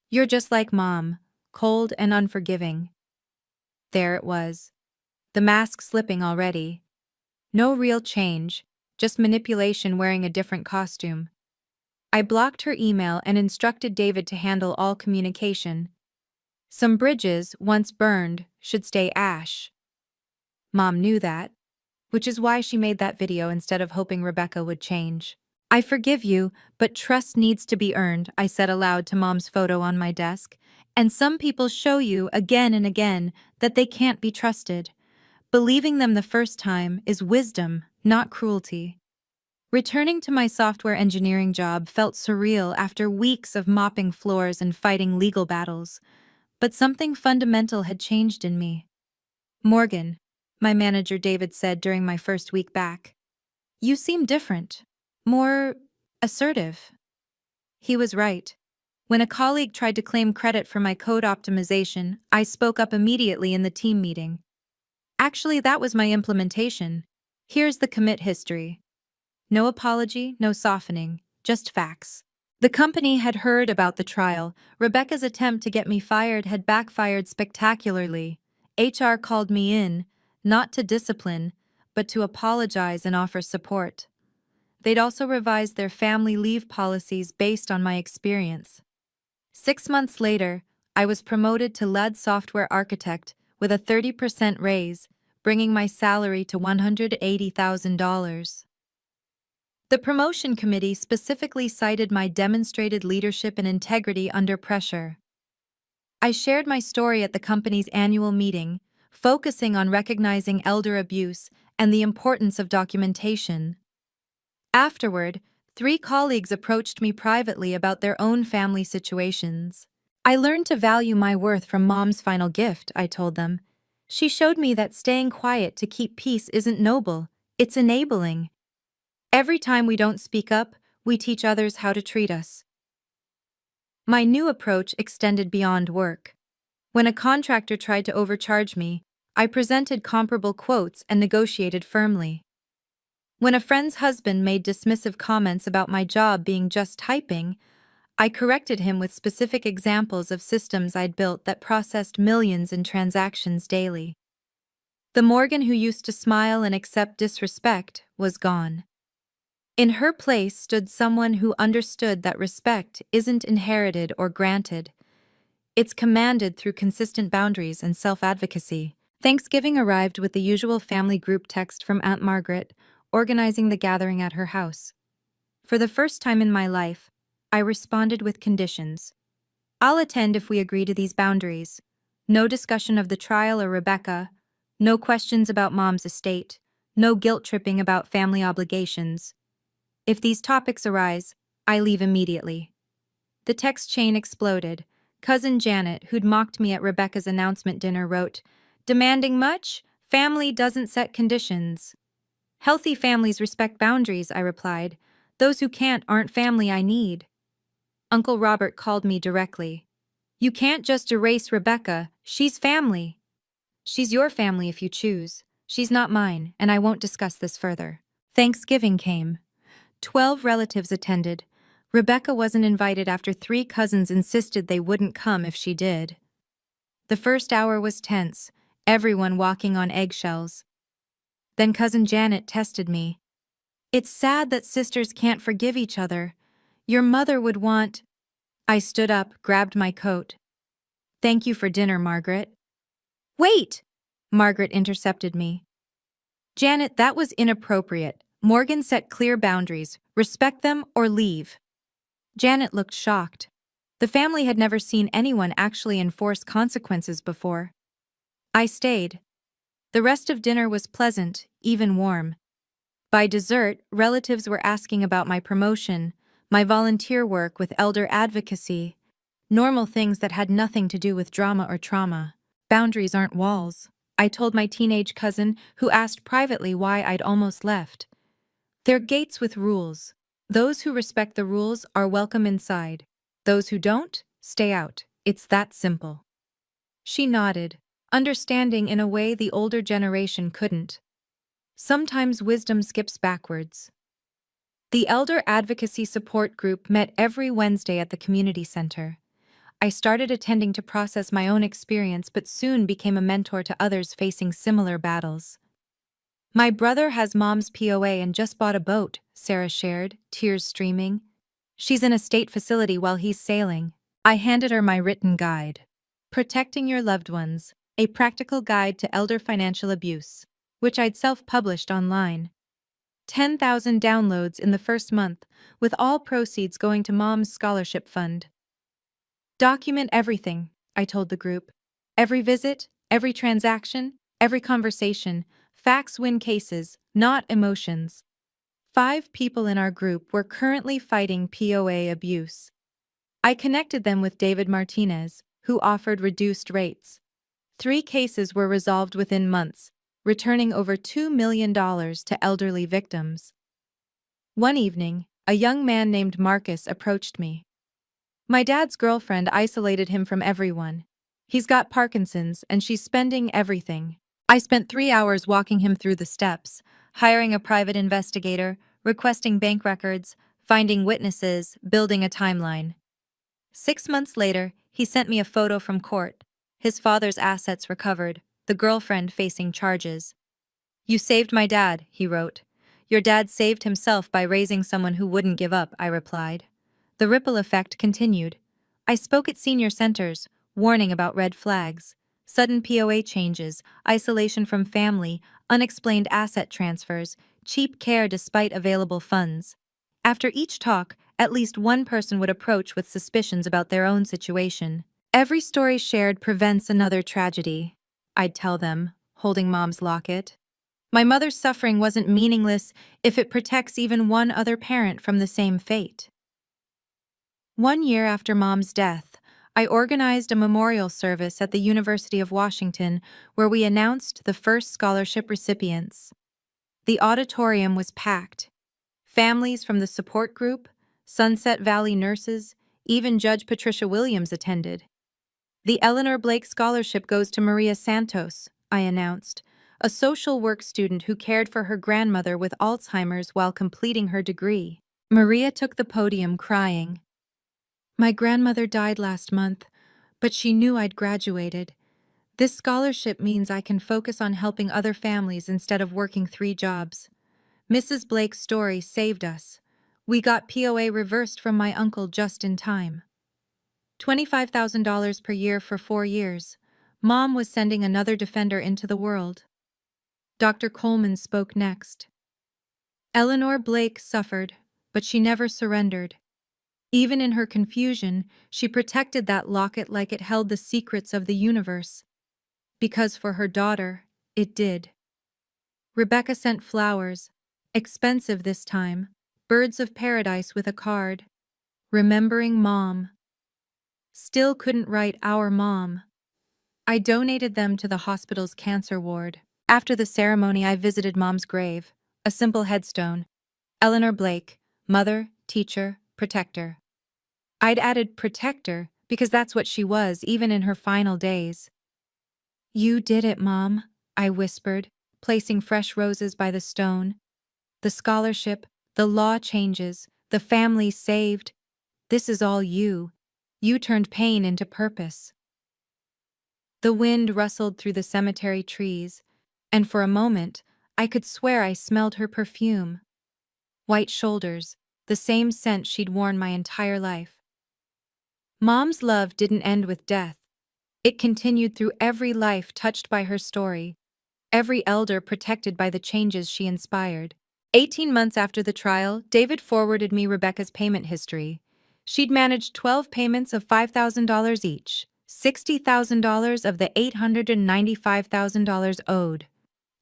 You're just like Mom, cold and unforgiving. There it was. The mask slipping already. No real change, just manipulation wearing a different costume. I blocked her email and instructed David to handle all communication. Some bridges, once burned, should stay ash. Mom knew that, which is why she made that video instead of hoping Rebecca would change. I forgive you, but trust needs to be earned, I said aloud to Mom's photo on my desk. And some people show you again and again that they can't be trusted. Believing them the first time is wisdom, not cruelty. Returning to my software engineering job felt surreal after weeks of mopping floors and fighting legal battles. But something fundamental had changed in me. Morgan, my manager David said during my first week back. You seem different. More assertive. He was right. When a colleague tried to claim credit for my code optimization, I spoke up immediately in the team meeting. Actually, that was my implementation. Here's the commit history. No apology, no softening, just facts. The company had heard about the trial. Rebecca's attempt to get me fired had backfired spectacularly. HR called me in, not to discipline, but to apologize and offer support. They'd also revised their family leave policies based on my experience. 6 months later, I was promoted to lead software architect with a 30% raise, bringing my salary to $180,000. The promotion committee specifically cited my demonstrated leadership and integrity under pressure. I shared my story at the company's annual meeting, focusing on recognizing elder abuse and the importance of documentation. Afterward, 3 colleagues approached me privately about their own family situations. I learned to value my worth from Mom's final gift, I told them. She showed me that staying quiet to keep peace isn't noble, it's enabling. Every time we don't speak up, we teach others how to treat us. My new approach extended beyond work. When a contractor tried to overcharge me, I presented comparable quotes and negotiated firmly. When a friend's husband made dismissive comments about my job being just typing, I corrected him with specific examples of systems I'd built that processed millions in transactions daily. The Morgan who used to smile and accept disrespect was gone. In her place stood someone who understood that respect isn't inherited or granted. It's commanded through consistent boundaries and self-advocacy. Thanksgiving arrived with the usual family group text from Aunt Margaret, organizing the gathering at her house. For the first time in my life, I responded with conditions. I'll attend if we agree to these boundaries. No discussion of the trial or Rebecca. No questions about Mom's estate. No guilt-tripping about family obligations. If these topics arise, I leave immediately. The text chain exploded. Cousin Janet, who'd mocked me at Rebecca's announcement dinner, wrote, "Demanding much? Family doesn't set conditions." "Healthy families respect boundaries," I replied. "Those who can't aren't family I need." Uncle Robert called me directly. "You can't just erase Rebecca. She's family." "She's your family if you choose. She's not mine, and I won't discuss this further." Thanksgiving came. 12 relatives attended. Rebecca wasn't invited after 3 cousins insisted they wouldn't come if she did. The first hour was tense, everyone walking on eggshells. Then Cousin Janet tested me. "It's sad that sisters can't forgive each other. Your mother would want—" I stood up, grabbed my coat. Thank you for dinner, Margaret. Wait! Margaret intercepted me. Janet, that was inappropriate. Morgan set clear boundaries. Respect them or leave. Janet looked shocked. The family had never seen anyone actually enforce consequences before. I stayed. The rest of dinner was pleasant, even warm. By dessert, relatives were asking about my promotion, my volunteer work with elder advocacy, normal things that had nothing to do with drama or trauma. Boundaries aren't walls, I told my teenage cousin, who asked privately why I'd almost left. They're gates with rules. Those who respect the rules are welcome inside. Those who don't, stay out. It's that simple. She nodded, understanding in a way the older generation couldn't. Sometimes wisdom skips backwards. The Elder Advocacy Support Group met every Wednesday at the community center. I started attending to process my own experience but soon became a mentor to others facing similar battles. My brother has mom's POA and just bought a boat, Sarah shared, tears streaming. She's in a state facility while he's sailing. I handed her my written guide. Protecting Your Loved Ones, a practical guide to elder financial abuse, which I'd self-published online. 10,000 downloads in the first month, with all proceeds going to mom's scholarship fund. Document everything, I told the group. Every visit, every transaction, every conversation. Facts win cases, not emotions. 5 people in our group were currently fighting POA abuse. I connected them with David Martinez, who offered reduced rates. 3 cases were resolved within months, returning over $2 million to elderly victims. One evening, a young man named Marcus approached me. My dad's girlfriend isolated him from everyone. He's got Parkinson's and she's spending everything. I spent 3 hours walking him through the steps, hiring a private investigator, requesting bank records, finding witnesses, building a timeline. 6 months later, he sent me a photo from court. His father's assets recovered, the girlfriend facing charges. You saved my dad, he wrote. Your dad saved himself by raising someone who wouldn't give up, I replied. The ripple effect continued. I spoke at senior centers, warning about red flags. Sudden POA changes, isolation from family, unexplained asset transfers, cheap care despite available funds. After each talk, at least one person would approach with suspicions about their own situation. Every story shared prevents another tragedy, I'd tell them, holding mom's locket. My mother's suffering wasn't meaningless if it protects even one other parent from the same fate. 1 year after mom's death, I organized a memorial service at the University of Washington where we announced the first scholarship recipients. The auditorium was packed. Families from the support group, Sunset Valley nurses, even Judge Patricia Williams attended. The Eleanor Blake Scholarship goes to Maria Santos, I announced, a social work student who cared for her grandmother with Alzheimer's while completing her degree. Maria took the podium crying. My grandmother died last month, but she knew I'd graduated. This scholarship means I can focus on helping other families instead of working 3 jobs. Mrs. Blake's story saved us. We got POA reversed from my uncle just in time. $25,000 per year for 4 years. Mom was sending another defender into the world. Dr. Coleman spoke next. Eleanor Blake suffered, but she never surrendered. Even in her confusion, she protected that locket like it held the secrets of the universe. Because for her daughter, it did. Rebecca sent flowers, expensive this time, birds of paradise with a card. Remembering Mom. Still couldn't write Our Mom. I donated them to the hospital's cancer ward. After the ceremony, I visited Mom's grave, a simple headstone. Eleanor Blake, mother, teacher, protector. I'd added protector because that's what she was even in her final days. You did it, Mom, I whispered, placing fresh roses by the stone. The scholarship, the law changes, the family saved. This is all you. You turned pain into purpose. The wind rustled through the cemetery trees, and for a moment, I could swear I smelled her perfume. White shoulders, the same scent she'd worn my entire life. Mom's love didn't end with death. It continued through every life touched by her story, every elder protected by the changes she inspired. 18 months after the trial, David forwarded me Rebecca's payment history. She'd managed 12 payments of $5,000 each, $60,000 of the $895,000 owed.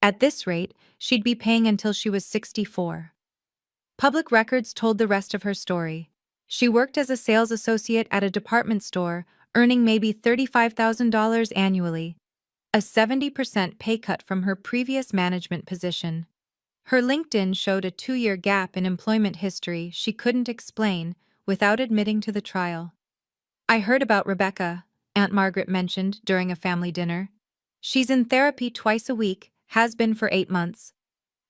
At this rate, she'd be paying until she was 64. Public records told the rest of her story. She worked as a sales associate at a department store, earning maybe $35,000 annually, a 70% pay cut from her previous management position. Her LinkedIn showed a 2-year gap in employment history she couldn't explain without admitting to the trial. "I heard about Rebecca," Aunt Margaret mentioned during a family dinner. "She's in therapy twice a week, has been for 8 months.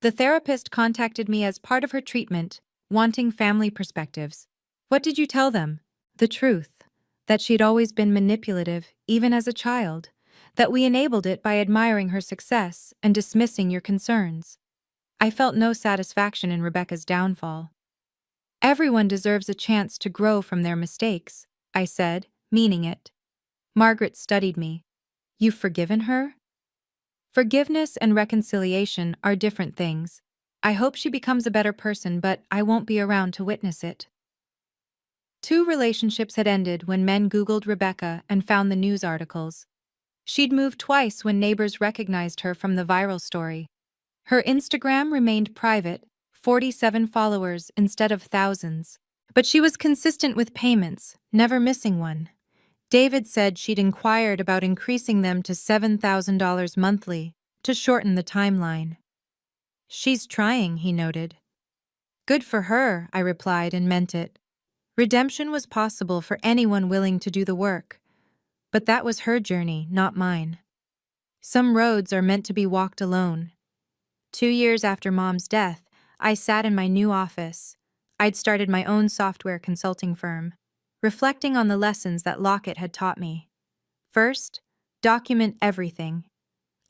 The therapist contacted me as part of her treatment, wanting family perspectives." "What did you tell them?" "The truth. That she'd always been manipulative, even as a child. That we enabled it by admiring her success and dismissing your concerns." I felt no satisfaction in Rebecca's downfall. "Everyone deserves a chance to grow from their mistakes," I said, meaning it. Margaret studied me. "You've forgiven her?" "Forgiveness and reconciliation are different things. I hope she becomes a better person, but I won't be around to witness it." 2 relationships had ended when men Googled Rebecca and found the news articles. She'd moved twice when neighbors recognized her from the viral story. Her Instagram remained private, 47 followers instead of thousands. But she was consistent with payments, never missing one. David said she'd inquired about increasing them to $7,000 monthly to shorten the timeline. "She's trying," he noted. "Good for her," I replied and meant it. Redemption was possible for anyone willing to do the work. But that was her journey, not mine. Some roads are meant to be walked alone. 2 years after Mom's death, I sat in my new office. I'd started my own software consulting firm, reflecting on the lessons that Lockett had taught me. First, document everything.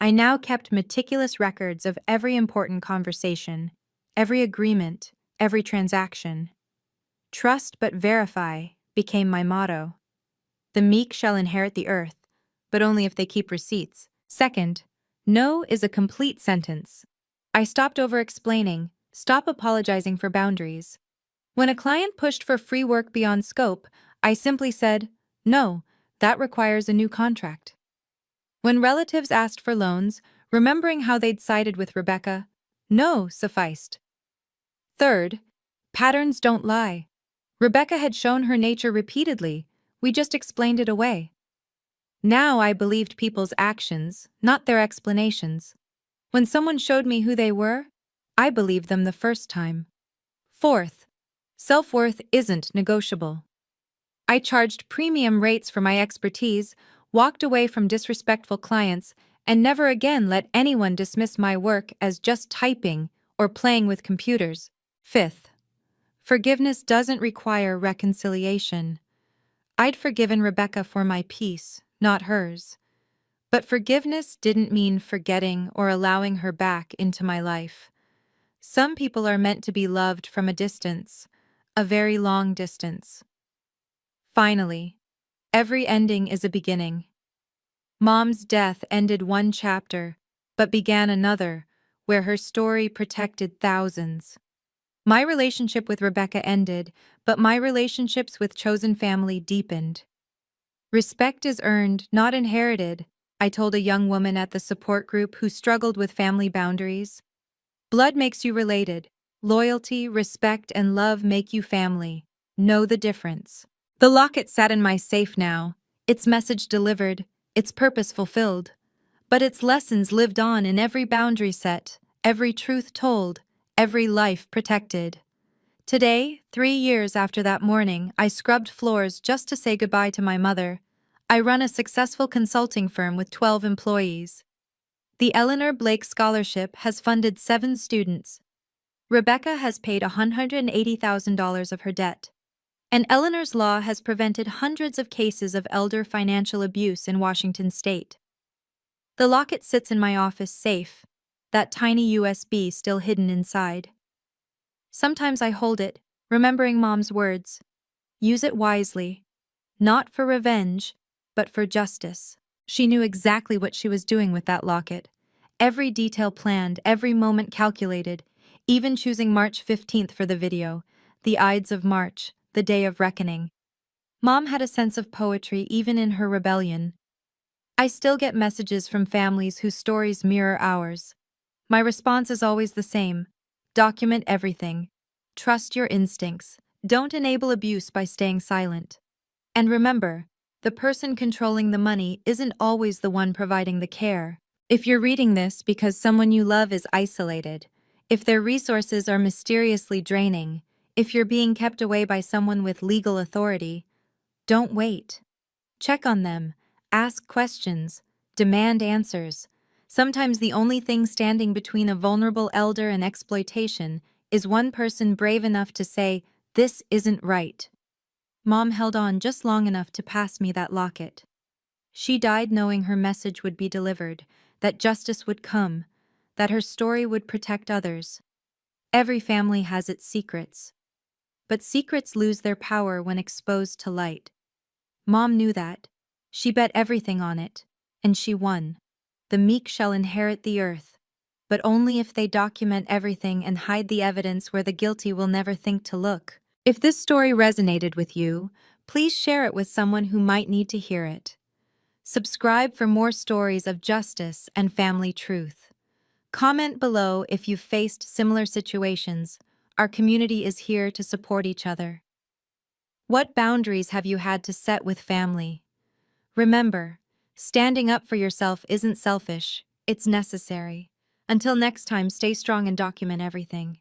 I now kept meticulous records of every important conversation, every agreement, every transaction. Trust but verify became my motto. The meek shall inherit the earth, but only if they keep receipts. Second, no is a complete sentence. I stopped over-explaining, stop apologizing for boundaries. When a client pushed for free work beyond scope, I simply said, "No, that requires a new contract." When relatives asked for loans, remembering how they'd sided with Rebecca, "No" sufficed. Third, patterns don't lie. Rebecca had shown her nature repeatedly, we just explained it away. Now I believed people's actions, not their explanations. When someone showed me who they were, I believed them the first time. Fourth, self-worth isn't negotiable. I charged premium rates for my expertise, walked away from disrespectful clients, and never again let anyone dismiss my work as just typing or playing with computers. Fifth, forgiveness doesn't require reconciliation. I'd forgiven Rebecca for my peace, not hers. But forgiveness didn't mean forgetting or allowing her back into my life. Some people are meant to be loved from a distance, a very long distance. Finally, every ending is a beginning. Mom's death ended one chapter, but began another, where her story protected thousands. My relationship with Rebecca ended, but my relationships with chosen family deepened. "Respect is earned, not inherited," I told a young woman at the support group who struggled with family boundaries. "Blood makes you related. Loyalty, respect, and love make you family. Know the difference." The locket sat in my safe now, its message delivered, its purpose fulfilled. But its lessons lived on in every boundary set, every truth told, every life protected. Today, 3 years after that morning, I scrubbed floors just to say goodbye to my mother. I run a successful consulting firm with 12 employees. The Eleanor Blake Scholarship has funded 7 students. Rebecca has paid $180,000 of her debt. And Eleanor's Law has prevented hundreds of cases of elder financial abuse in Washington state. The locket sits in my office safe, that tiny USB still hidden inside. Sometimes I hold it, remembering Mom's words. Use it wisely. Not for revenge, but for justice. She knew exactly what she was doing with that locket. Every detail planned, every moment calculated, even choosing March 15th for the video, the Ides of March, the day of reckoning. Mom had a sense of poetry even in her rebellion. I still get messages from families whose stories mirror ours. My response is always the same: document everything. Trust your instincts. Don't enable abuse by staying silent. And remember, the person controlling the money isn't always the one providing the care. If you're reading this because someone you love is isolated, if their resources are mysteriously draining, if you're being kept away by someone with legal authority, don't wait. Check on them, ask questions, demand answers. Sometimes the only thing standing between a vulnerable elder and exploitation is one person brave enough to say, "This isn't right." Mom held on just long enough to pass me that locket. She died knowing her message would be delivered, that justice would come, that her story would protect others. Every family has its secrets, but secrets lose their power when exposed to light. Mom knew that. She bet everything on it, and she won. The meek shall inherit the earth, but only if they document everything and hide the evidence where the guilty will never think to look. If this story resonated with you, please share it with someone who might need to hear it. Subscribe for more stories of justice and family truth. Comment below if you've faced similar situations. Our community is here to support each other. What boundaries have you had to set with family? Remember, standing up for yourself isn't selfish, it's necessary. Until next time, stay strong and document everything.